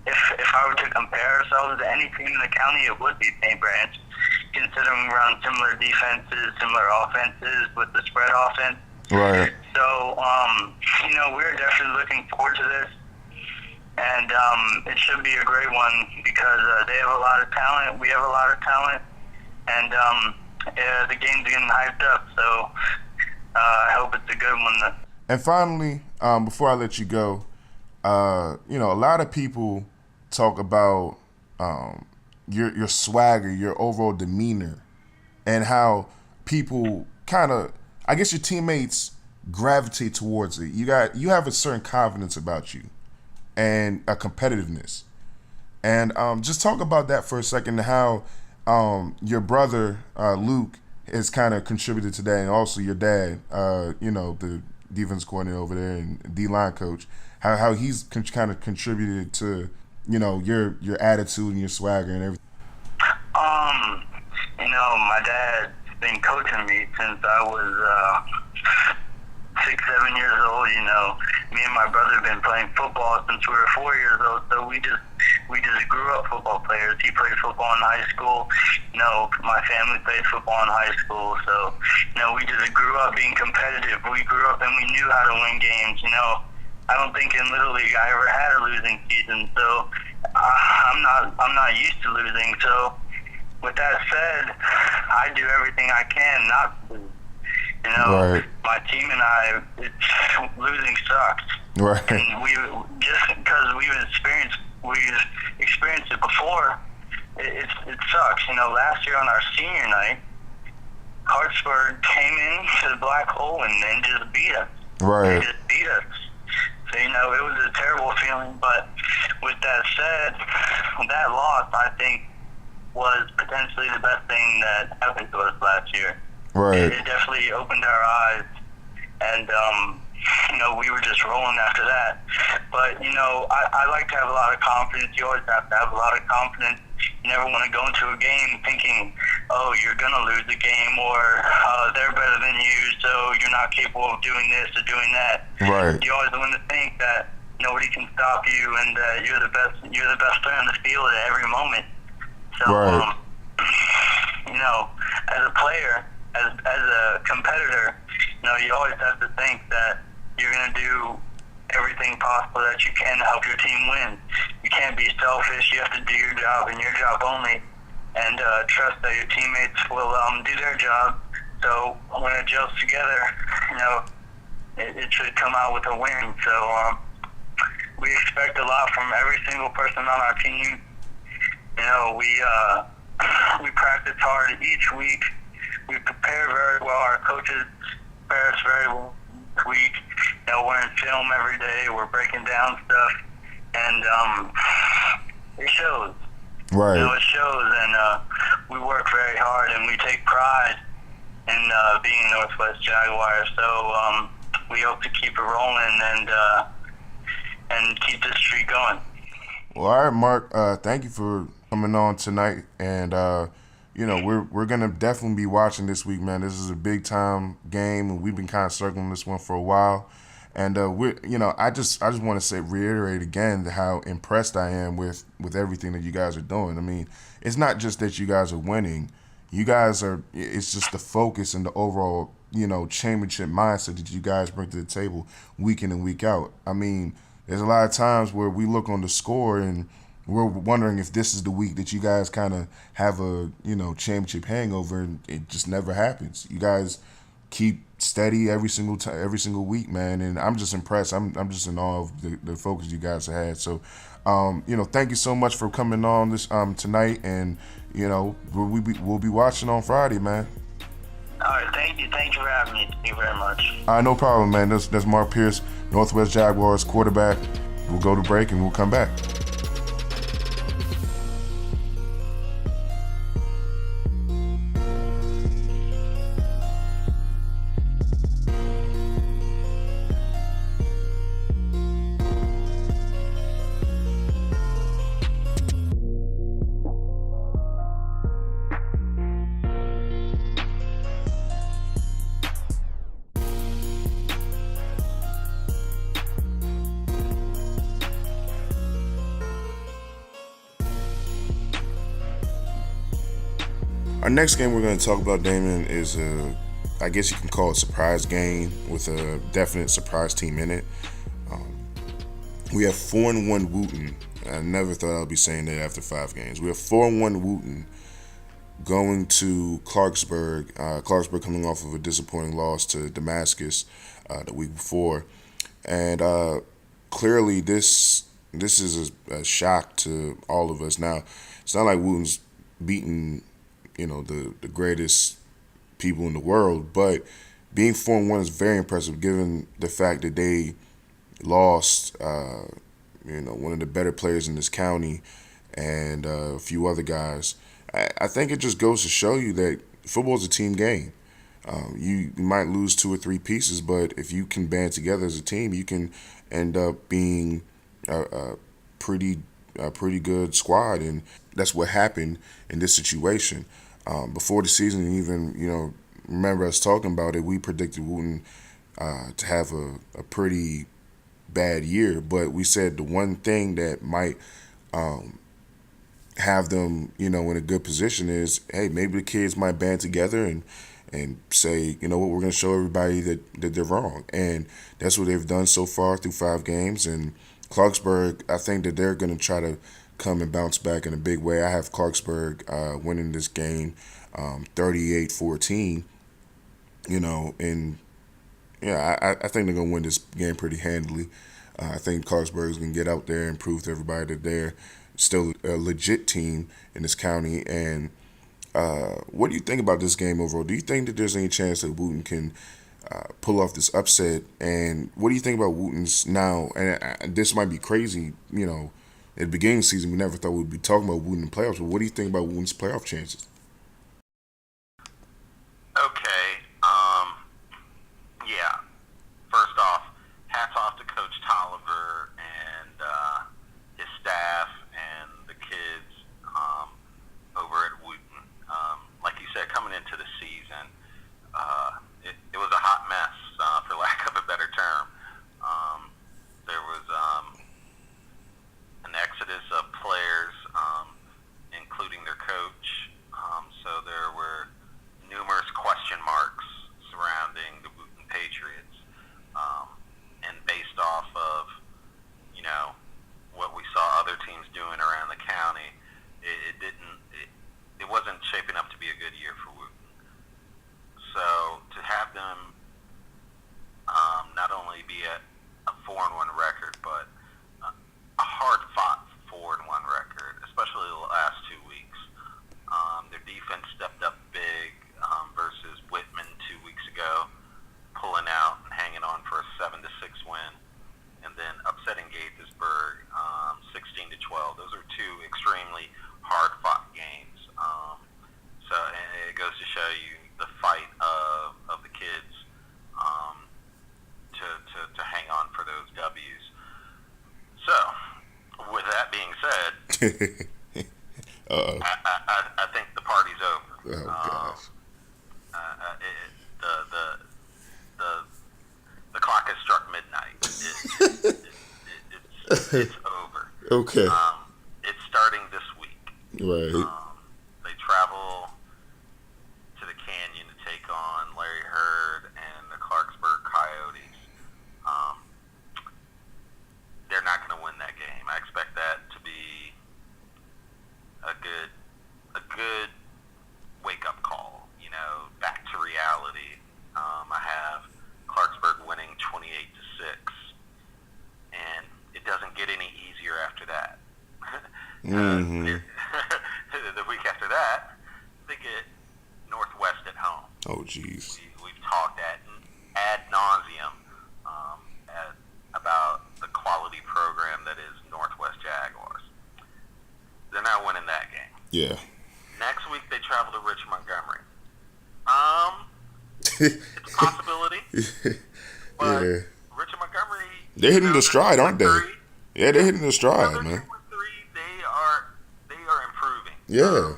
if I were to compare ourselves to any team in the county, it would be Paint Branch, considering we're on similar defenses, similar offenses with the spread offense. Right. So, we're definitely looking forward to this, and it should be a great one because they have a lot of talent, we have a lot of talent, and the game's getting hyped up, so I hope it's a good one. And finally, before I let you go, a lot of people talk about your swagger, your overall demeanor, and how people kind of, I guess your teammates gravitate towards it. You have a certain confidence about you and a competitiveness. And just talk about that for a second, how your brother, Luke, has kind of contributed to that, and also your dad, the defense coordinator over there and D-line coach, how he's kind of contributed to, your attitude and your swagger and everything. My dad's been coaching me since I was 6-7 years old. Me and my brother have been playing football since we were 4 years old. So we just grew up football players. He played football in high school. My family played football in high school. So we just grew up being competitive. We grew up and we knew how to win games. I don't think in Little League I ever had a losing season. So I'm not used to losing. So with that said, I do everything I can not to lose. Right. My team and I, losing sucks. Right. And we just because we've experienced it before, it sucks. Last year on our senior night, Clarksburg came into the black hole and just beat us. Right. They just beat us. So it was a terrible feeling. But with that said, that loss, I think, was potentially the best thing that happened to us last year. Right. It definitely opened our eyes, and we were just rolling after that. But I like to have a lot of confidence. You always have to have a lot of confidence. You never want to go into a game thinking, oh, you're gonna lose the game, or they're better than you, so you're not capable of doing this or doing that. Right. You always want to think that nobody can stop you, and that you're the best player on the field at every moment. So, right. As a player, as a competitor, you always have to think that you're going to do everything possible that you can to help your team win. You can't be selfish. You have to do your job and your job only, and trust that your teammates will do their job. So when it gels together, it should come out with a win. So we expect a lot from every single person on our team. We practice hard each week. We prepare very well. Our coaches prepare us very well each week. We're in film every day. We're breaking down stuff, and it shows. Right. It shows, and we work very hard, and we take pride in being Northwest Jaguars. So we hope to keep it rolling and keep this streak going. Well, all right, Mark. Thank you for coming on tonight, and we're gonna definitely be watching this week, man. This is a big time game, and we've been kind of circling this one for a while. And I just want to reiterate again how impressed I am with everything that you guys are doing. I mean, it's not just that you guys are winning. you guys are. It's just the focus and the overall, championship mindset that you guys bring to the table week in and week out. I mean, there's a lot of times where we look on the score and we're wondering if this is the week that you guys kind of have a championship hangover, and it just never happens. You guys keep steady every single time, every single week, man, and I'm just impressed. I'm just in awe of the focus you guys have had. So, thank you so much for coming on this tonight, and we'll be watching on Friday, man. All right, thank you for having me. Thank you very much. No problem, man. That's Mark Pierce, Northwest Jaguars quarterback. We'll go to break and we'll come back. Our next game we're going to talk about, Damon, is I guess you can call it a surprise game with a definite surprise team in it. We have 4-1 Wootton. I never thought I'd be saying that after 5 games. We have 4-1 Wootton going to Clarksburg. Clarksburg coming off of a disappointing loss to Damascus the week before, and clearly this is a shock to all of us. Now, it's not like Wootton's beaten the greatest people in the world, but being 4-1 is very impressive given the fact that they lost one of the better players in this county and a few other guys. I think it just goes to show you that football is a team game. You might lose 2 or 3 pieces, but if you can band together as a team, you can end up being a pretty good squad, and that's what happened in this situation. Before the season, even remember us talking about it, we predicted Wootton to have a pretty bad year, but we said the one thing that might have them in a good position is, hey, maybe the kids might band together and say, we're going to show everybody that they're wrong, and that's what they've done so far through 5 games. And Clarksburg, I think that they're going to try to come and bounce back in a big way. I have Clarksburg winning this game 38-14, and I think they're going to win this game pretty handily. I think Clarksburg is going to get out there and prove to everybody that they're still a legit team in this county. And what do you think about this game overall? Do you think that there's any chance that Wootton can pull off this upset? And what do you think about Wootton's now? And this might be crazy, at the beginning of the season, we never thought we'd be talking about Wootton in playoffs, but what do you think about Wootton's playoff chances? Okay. Yeah. First off, hats off to Coach Tolliver and his staff and the kids over at Wootton. Like you said, coming into the season, it was a hot mess, for lack of a better term. There was an exodus of players, including their coach. So there were numerous question marks surrounding the Wootton Patriots. And based off of, what we saw other teams doing around the county, it wasn't shaping up to be a good year for Wootton. So to have them not only be at a 4-1 record, but a hard-fought 4-1 record, especially the last 2 weeks. Their defense stepped up big versus Whitman 2 weeks ago, pulling out and hanging on for a 7-6 win, and then upsetting Gaithersburg 16-12. Those are 2 extremely hard-fought games. So it goes to show you the fight of the kids to hang on for those W's. So, with that being said, I think the party's over. Oh, gosh. The clock has struck midnight. It's over. Okay. 'It's starting this week. Right. They travel Mm-hmm. The week after that, they get Northwest at home. Oh, jeez. We've talked ad nauseum about the quality program that is Northwest Jaguars. They're not winning that game. Yeah. Next week they travel to Rich Montgomery. It's a possibility, but Yeah. Rich Montgomery. They're hitting the stride, aren't they? Yeah, they're hitting the They're stride, 3-3. man. They are improving. Yeah.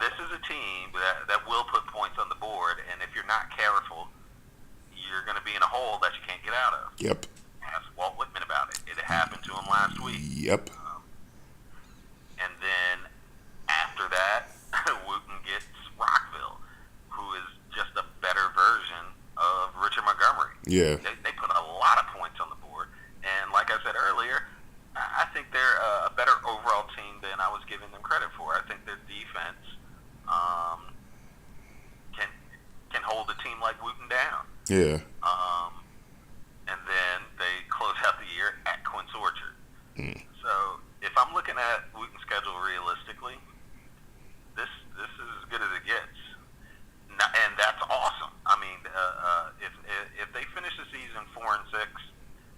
This is a team that will put points on the board, and if you're not careful, you're going to be in a hole that you can't get out of. Yep. Ask Walt Whitman about it. It happened to him last week. Yep. And then after that, Wootton gets Rockville, who is just a better version of Richard Montgomery. Yeah. They put a lot of points on the board, and like I said earlier, I think they're a better overall team than I was giving them credit for. I think their defense can hold a team like Wootton down. Yeah. And then they close out the year at Quince Orchard. So if I'm looking at Wootton's schedule realistically, this is as good as it gets, and that's awesome. I mean, if they finish the season 4-6,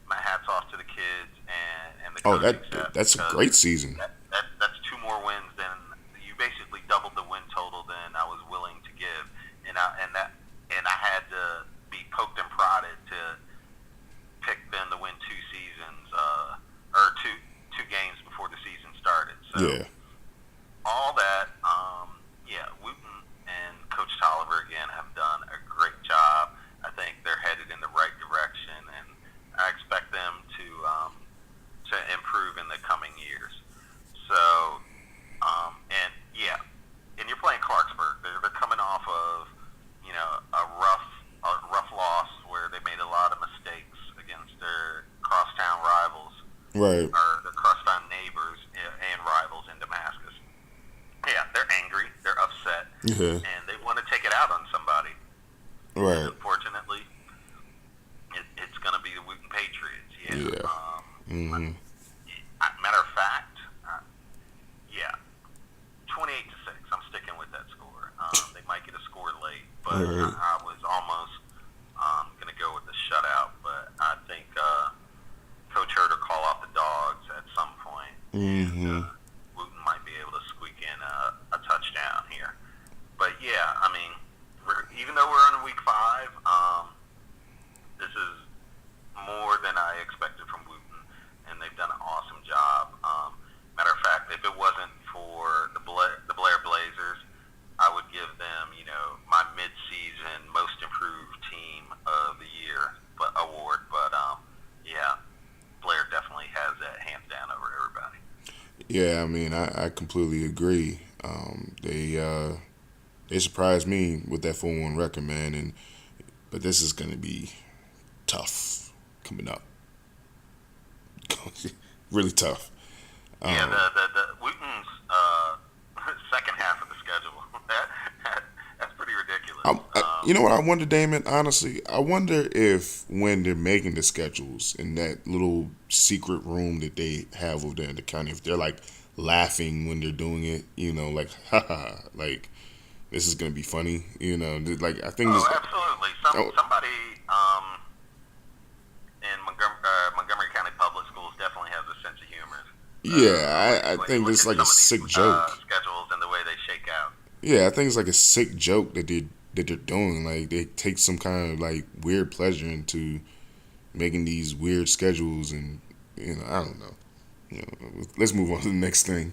my hat's off to the kids and the coaching staff. That's a great season. That's 2 more wins than you basically doubled the win total than I was willing to give, and I had to be poked and prodded to pick them to win 2 seasons or two games before the season started. So Yeah. all that, Wootton and Coach Tolliver again have done a great job. I think they're headed in the right direction, and I expect them to improve in the coming years. So, and you're playing Clarksburg. They're coming off of a rough loss where they made a lot of mistakes against their crosstown rivals, Right. or the crosstown neighbors and rivals in Damascus. Yeah, they're angry, they're upset, Yeah. and they want to take it out on somebody. Right. Unfortunately, it's going to be the Wootton Patriots. Yeah. Mm-hmm. Matter of fact, 28-6. I'm sticking with that score. They might get a score late, but Right. I was almost going to go with the shutout. But I think Coach Herter call off the dogs at some point. Mm-hmm. Wootton might be able to squeak in a touchdown here. But yeah, I mean, even though we're on week 5, this is more than I expected from Wootton, and they've done an awesome job. Matter of fact, if it wasn't for the Blair Blazers, I would give them, my mid-season most improved team of the year award. But Blair definitely has that hands down over everybody. Yeah, I mean, I completely agree. They surprised me with that 4-1 record, man, but this is going to be tough coming up. Really tough. The Wootton's second half of the schedule, that's pretty ridiculous. You know what I wonder, Damon? Honestly, I wonder if when they're making the schedules in that little secret room that they have over there in the county, if they're like laughing when they're doing it, like haha, like this is gonna be funny, like I think. Absolutely. Somebody in Montgomery County Public Schools definitely has a sense of humor. Yeah, I think it's like a sick joke. Schedules and the way they shake out. Yeah, I think it's like a sick joke that they're doing. Like they take some kind of like weird pleasure into making these weird schedules, and I don't know. Let's move on to the next thing.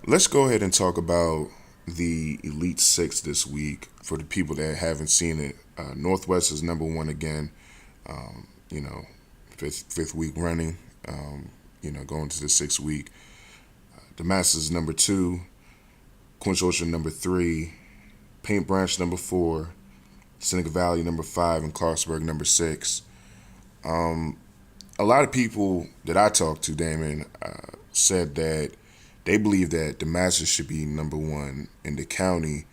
Let's go ahead and talk about the Elite Six this week for the people that haven't seen it. Northwest is number 1 again. Fifth week running. Going to the 6th week. Damascus is number 2. Quince Orchard number 3. Paint Branch number 4. Seneca Valley number 5, and Clarksburg number 6. A lot of people that I talked to, Damon, said that they believe that Damascus should be number 1 in the county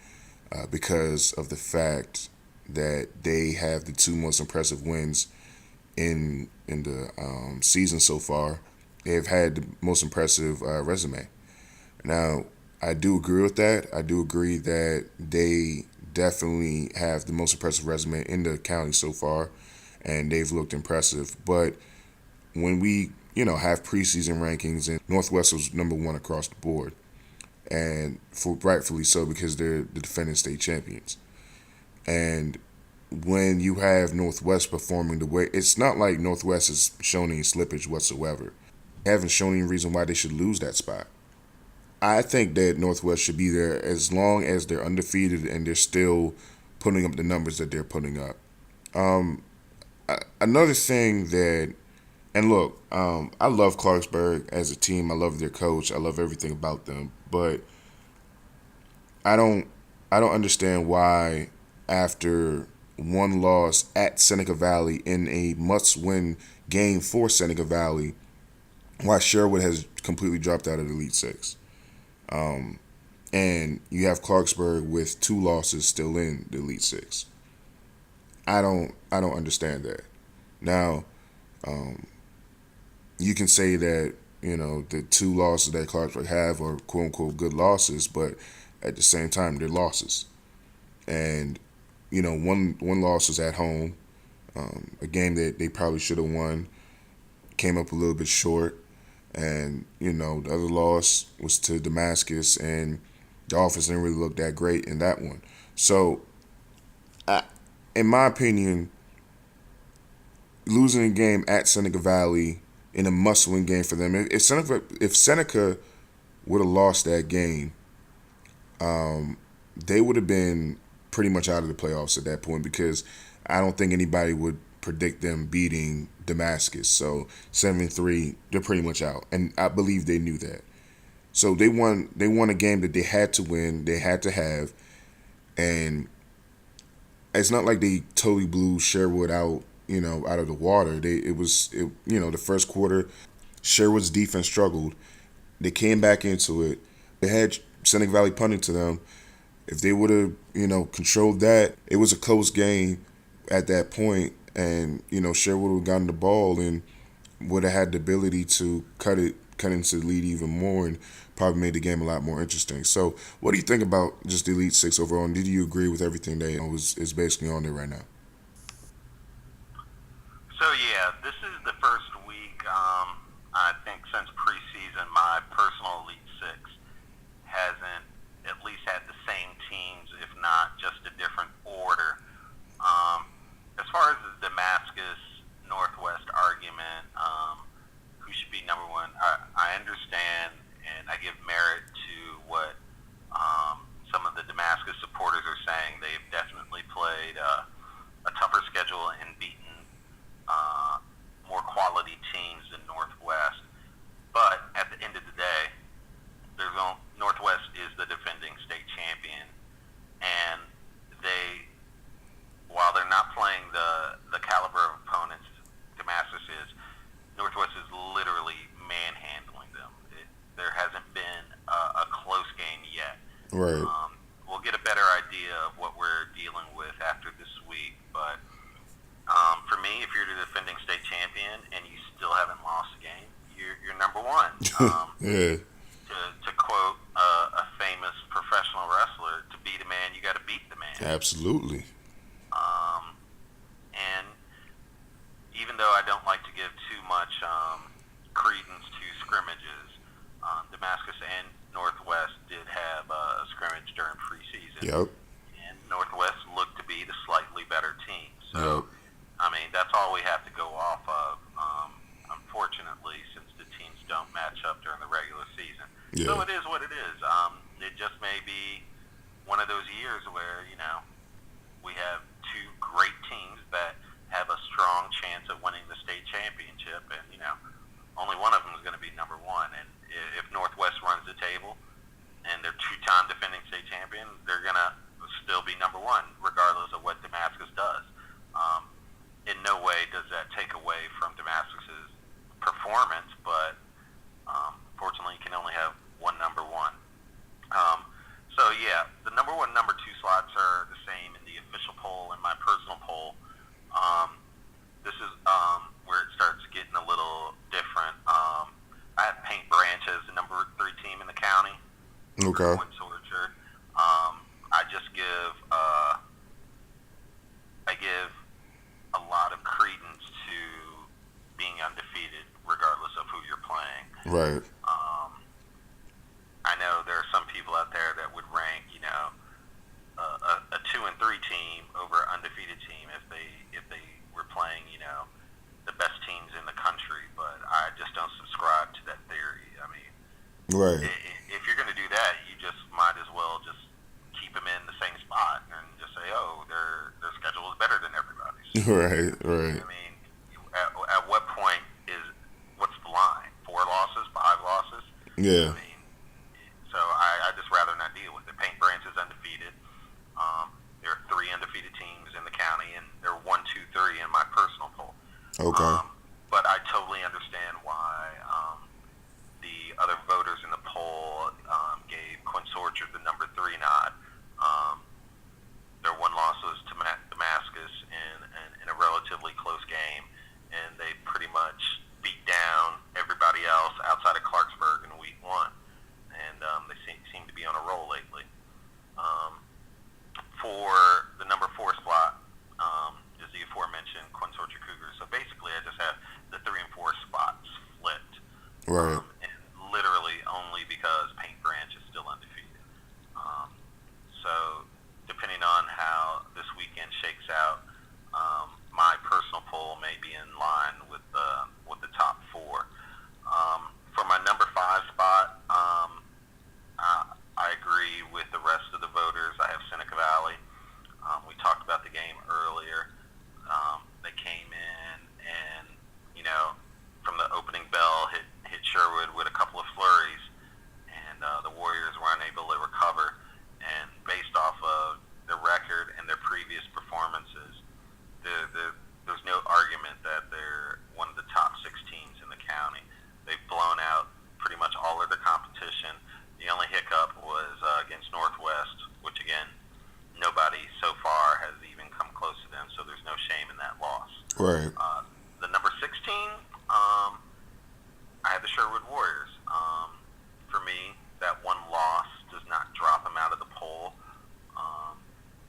because of the fact that they have the two most impressive wins in the season so far. They have had the most impressive resume. Now, I do agree with that. I do agree that they definitely have the most impressive resume in the county so far, and they've looked impressive. But when we, have preseason rankings, and Northwest was number one across the board, and for rightfully so because they're the defending state champions. And when you have Northwest performing the way, it's not like Northwest has shown any slippage whatsoever. They haven't shown any reason why they should lose that spot. I think that Northwest should be there as long as they're undefeated and they're still putting up the numbers that they're putting up. Another thing that, and look, I love Clarksburg as a team. I love their coach. I love everything about them. But I don't understand why after one loss at Seneca Valley in a must-win game for Seneca Valley, why Sherwood has completely dropped out of the Elite Six. And you have Clarksburg with 2 losses still in the Elite Six. I don't understand that. Now, you can say that, the 2 losses that Clarksburg have are quote unquote good losses, but at the same time they're losses. And, one loss was at home, a game that they probably should have won, came up a little bit short. And, the other loss was to Damascus, and the offense didn't really look that great in that one. So, in my opinion, losing a game at Seneca Valley in a must-win game for them, if Seneca would have lost that game, they would have been pretty much out of the playoffs at that point, because I don't think anybody would predict them beating Damascus. So 7-3, they're pretty much out, and I believe they knew that. So they won a game that they had to win, they had to have, and it's not like they totally blew Sherwood out, out of the water. The first quarter, Sherwood's defense struggled. They came back into it. They had Seneca Valley punting to them. If they would have, controlled that, it was a close game at that point, and Sherwood would have gotten the ball and would have had the ability to cut into the lead even more, and probably made the game a lot more interesting. So, what do you think about just the Elite Six overall? And did you agree with everything that is basically on there right now? So yeah, this is the first week. I think since preseason, my personal Elite Six hasn't at least had the same teams, if not just a different order. As far as the Damascus Northwest argument, who should be number one, I understand and I give merit to what some of the Damascus supporters are saying. They've definitely played a tougher schedule and beaten more quality teams than Northwest. But at the end of the day, Northwest is the defending state champion, and while they're not playing the caliber of opponents Damascus is, Northwest is literally manhandling them. There hasn't been a close game yet. Right. We'll get a better idea of what we're dealing with after this week, but for me, if you're the defending state champion and you still haven't lost a game, you're number one. Yeah. To quote a famous professional wrestler, to beat a man, you got to beat the man. Absolutely. And even though I don't like to give too much credence to scrimmages, Damascus and Northwest did have a scrimmage during preseason. Yep. And Northwest looked to be the slightly better team. So, Yep. I mean, that's all we have to go off of, unfortunately, since the teams don't match up during the regular season. Yeah. So it is what it is. It just may be one of those years where, we have 2 great teams that have a strong chance of winning the state championship, and, only one of them is going to be number one. And if Northwest runs the table and they're 2-time defending state champion, they're going to still be number one, regardless of what Damascus does. In no way does that take away from Damascus's performance, but fortunately, you can only have one number one. So yeah, the number one, number two slots are the same in the official poll and my This is where it starts getting a little different. I have Paint Branch as the number 3 team in the county. Okay. Quince Orchard. I just I give a lot of credence to being undefeated, regardless of who you're playing. Right. I know there are some people out there that would rank, a 2 and 3 team over an undefeated team if they were playing, the best teams in the country. But I just don't subscribe to that theory. I mean, Right. if you're going to do that, you just might as well just keep them in the same spot and just say, oh, their schedule is better than everybody's. Right. Right. I mean, at what point what's the line? 4 losses, 5 losses? Yeah. I mean, so I just rather not deal with it. Paint Branch is undefeated. There are 3 undefeated teams in the county, and there are 1, 2, 3 in my personal poll. Okay. But I totally understand why the other voters in the poll gave Quince Orchard the number 3 nod. Their one loss was to Damascus in a relatively close game, and they pretty much beat down everybody else outside of Clarksburg in week 1. And they seem to be on a roll lately. For the number 4 spot is the aforementioned Quince Orchard Cougars. So basically, I just have the 3 and 4 spots flipped. Right. And literally only because Paint Branch is still undefeated. So depending on how this weekend shakes out, my personal poll may be in line with the top 4. For my number 5 spot, I agree with the rest of the voters. I have Seneca Valley. We talked about the game earlier. They came in and, from the opening bell, hit Sherwood with a couple of flurries, and the Warriors were unable to recover. And based off of their record and their previous performances, there's no argument that they're one of the top 6 teams in the county. They've blown out pretty much all of their competition. The only hiccup was against Northwest, which again, nobody so far has even come close to them, so there's no shame in that loss. Right. The number 16, I have the Sherwood Warriors. For me, that one loss does not drop them out of the poll.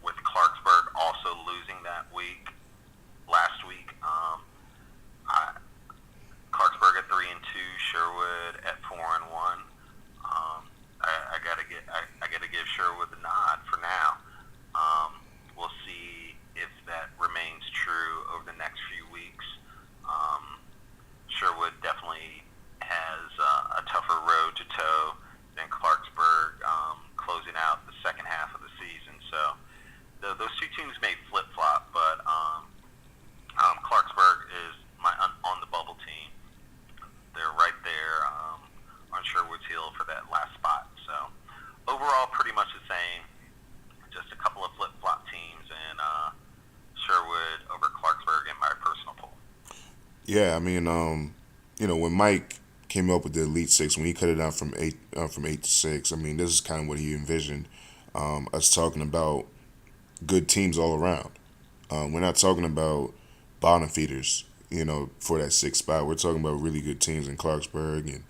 With Clarksburg also losing last week, Clarksburg at 3 and 2, Sherwood at 4 and 1. I gotta give Sherwood the nod for now. We'll see if that remains true over the next few weeks. Sherwood definitely has a tougher road to toe than Clarksburg, closing out the second half of the season. So those 2 teams may flip-flop, but Clarksburg is my on the bubble team. They're right there on Sherwood's heel for that last spot. So overall, pretty much the same. Just a couple of flip-flop teams, and Sherwood over Clarksburg in my personal poll. Yeah, I mean, when Mike came up with the Elite Six, when he cut it down from 8 to 6, I mean, this is kind of what he envisioned. Us talking about good teams all around. We're not talking about bottom feeders, for that 6th spot. We're talking about really good teams in Clarksburg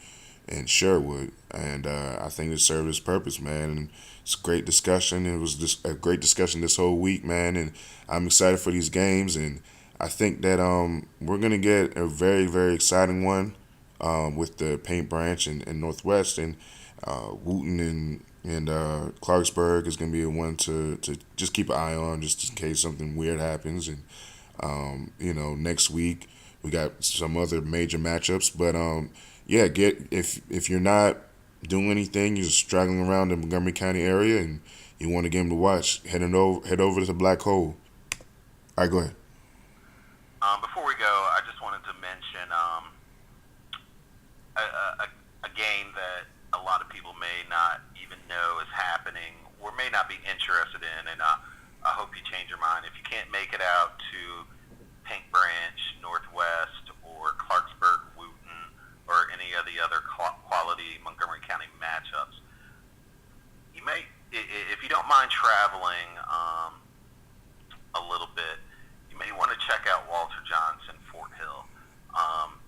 and Sherwood, and I think it served its purpose, man. And it's a great discussion. It was just a great discussion this whole week, man, and I'm excited for these games, and I think that we're gonna get a very, very exciting one with the Paint Branch and Northwest, and Wootton and Clarksburg is gonna be a one to just keep an eye on, just in case something weird happens. And next week we got some other major matchups, but if you're not doing anything, you're just straggling around the Montgomery County area and you want a game to watch, head over to the Black Hole. All right, go ahead. Before we go, I just wanted to mention a game that a lot of people may not even know is happening or may not be interested in, and I hope you change your mind. If you can't make it out to Paint Branch, Northwest, or Clarksburg, Wootton, or any of the other quality Montgomery County matchups, you may, if you don't mind traveling a little bit, you may want to check out Walter Johnson, Fort Hill.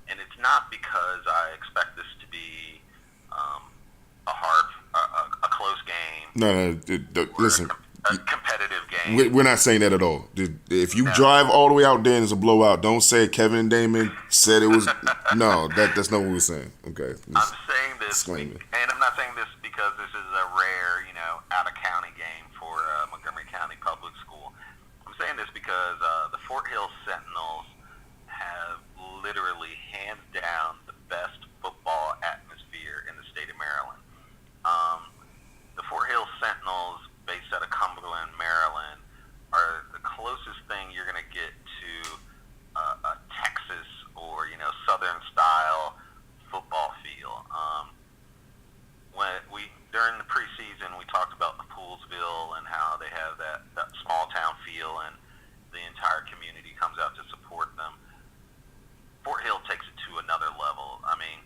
And it's not because I expect this to be a close game. No, listen. A competitive game. We're not saying that at all. If you drive all the way out there and it's a blowout, don't say Kevin and Damon said it was. No, that's not what we're saying. Okay. I'm saying this, and I'm not saying this because this is a rare, out-of-county game for Montgomery County Public School. I'm saying this because the Fort Hill Sentinels have literally hands down the best football atmosphere in the state of Maryland. The Fort Hill Sentinels, based out of Cumberland, Maryland, are the closest thing you're going to get to a Texas or Southern style football feel. During the preseason, we talked about the Poolsville and how they have that small town feel, and the entire community comes out to support them. Fort Hill takes it to another level. I mean,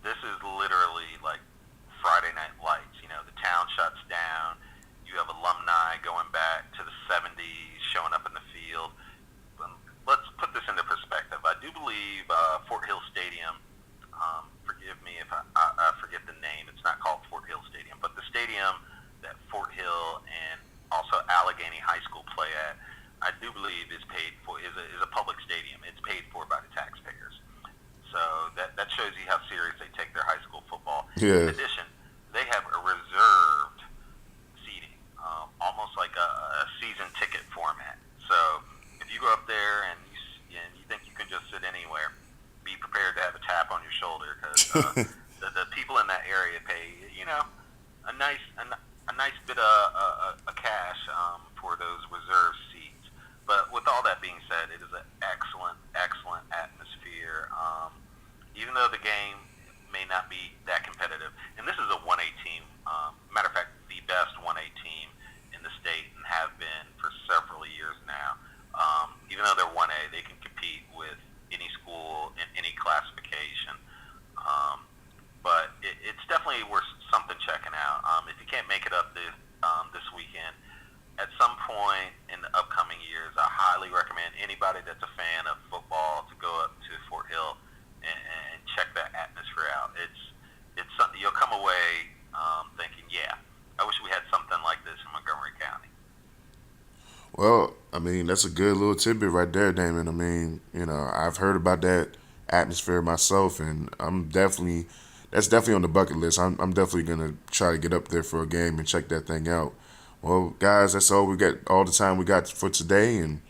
this is literally like Friday Night Lights. The town shuts down. You have alumni going back to the 70s showing up in the field. Let's put this into perspective. I do believe Fort Hill Stadium, forgive me if I forget the name, it's not called Fort Hill Stadium, but the stadium that Fort Hill and also Allegheny High School play at, I do believe is paid for, is a public stadium. It's paid for by the taxpayers. So that shows you how serious they take their high school football. Yeah. In addition, they have a reserved seating, almost like a season ticket format. So if you go up there and you think you can just sit anywhere, be prepared to have a tap on your shoulder because the people in that area pay a nice bit of cash for those reserved seats. But with all that being said, it is an excellent atmosphere. Even though the game may not be that competitive, and this is a 1A team. Matter of fact, the best 1A team in the state and have been for several years now. Even though they're 1A, they can compete with any school in any classification. But it's definitely worth something checking out. If you can't make it up this weekend, at some point in the upcoming years, I highly recommend anybody that's a fan of football to go up to Fort Hill and check that atmosphere out. It's something you'll come away thinking, yeah, I wish we had something like this in Montgomery County. Well, I mean, that's a good little tidbit right there, Damon. I mean, I've heard about that atmosphere myself, and that's definitely on the bucket list. I'm definitely gonna try to get up there for a game and check that thing out. Well, guys, that's all all the time we got for today, and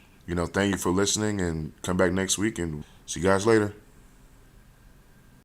thank you for listening, and come back next week, and see you guys later.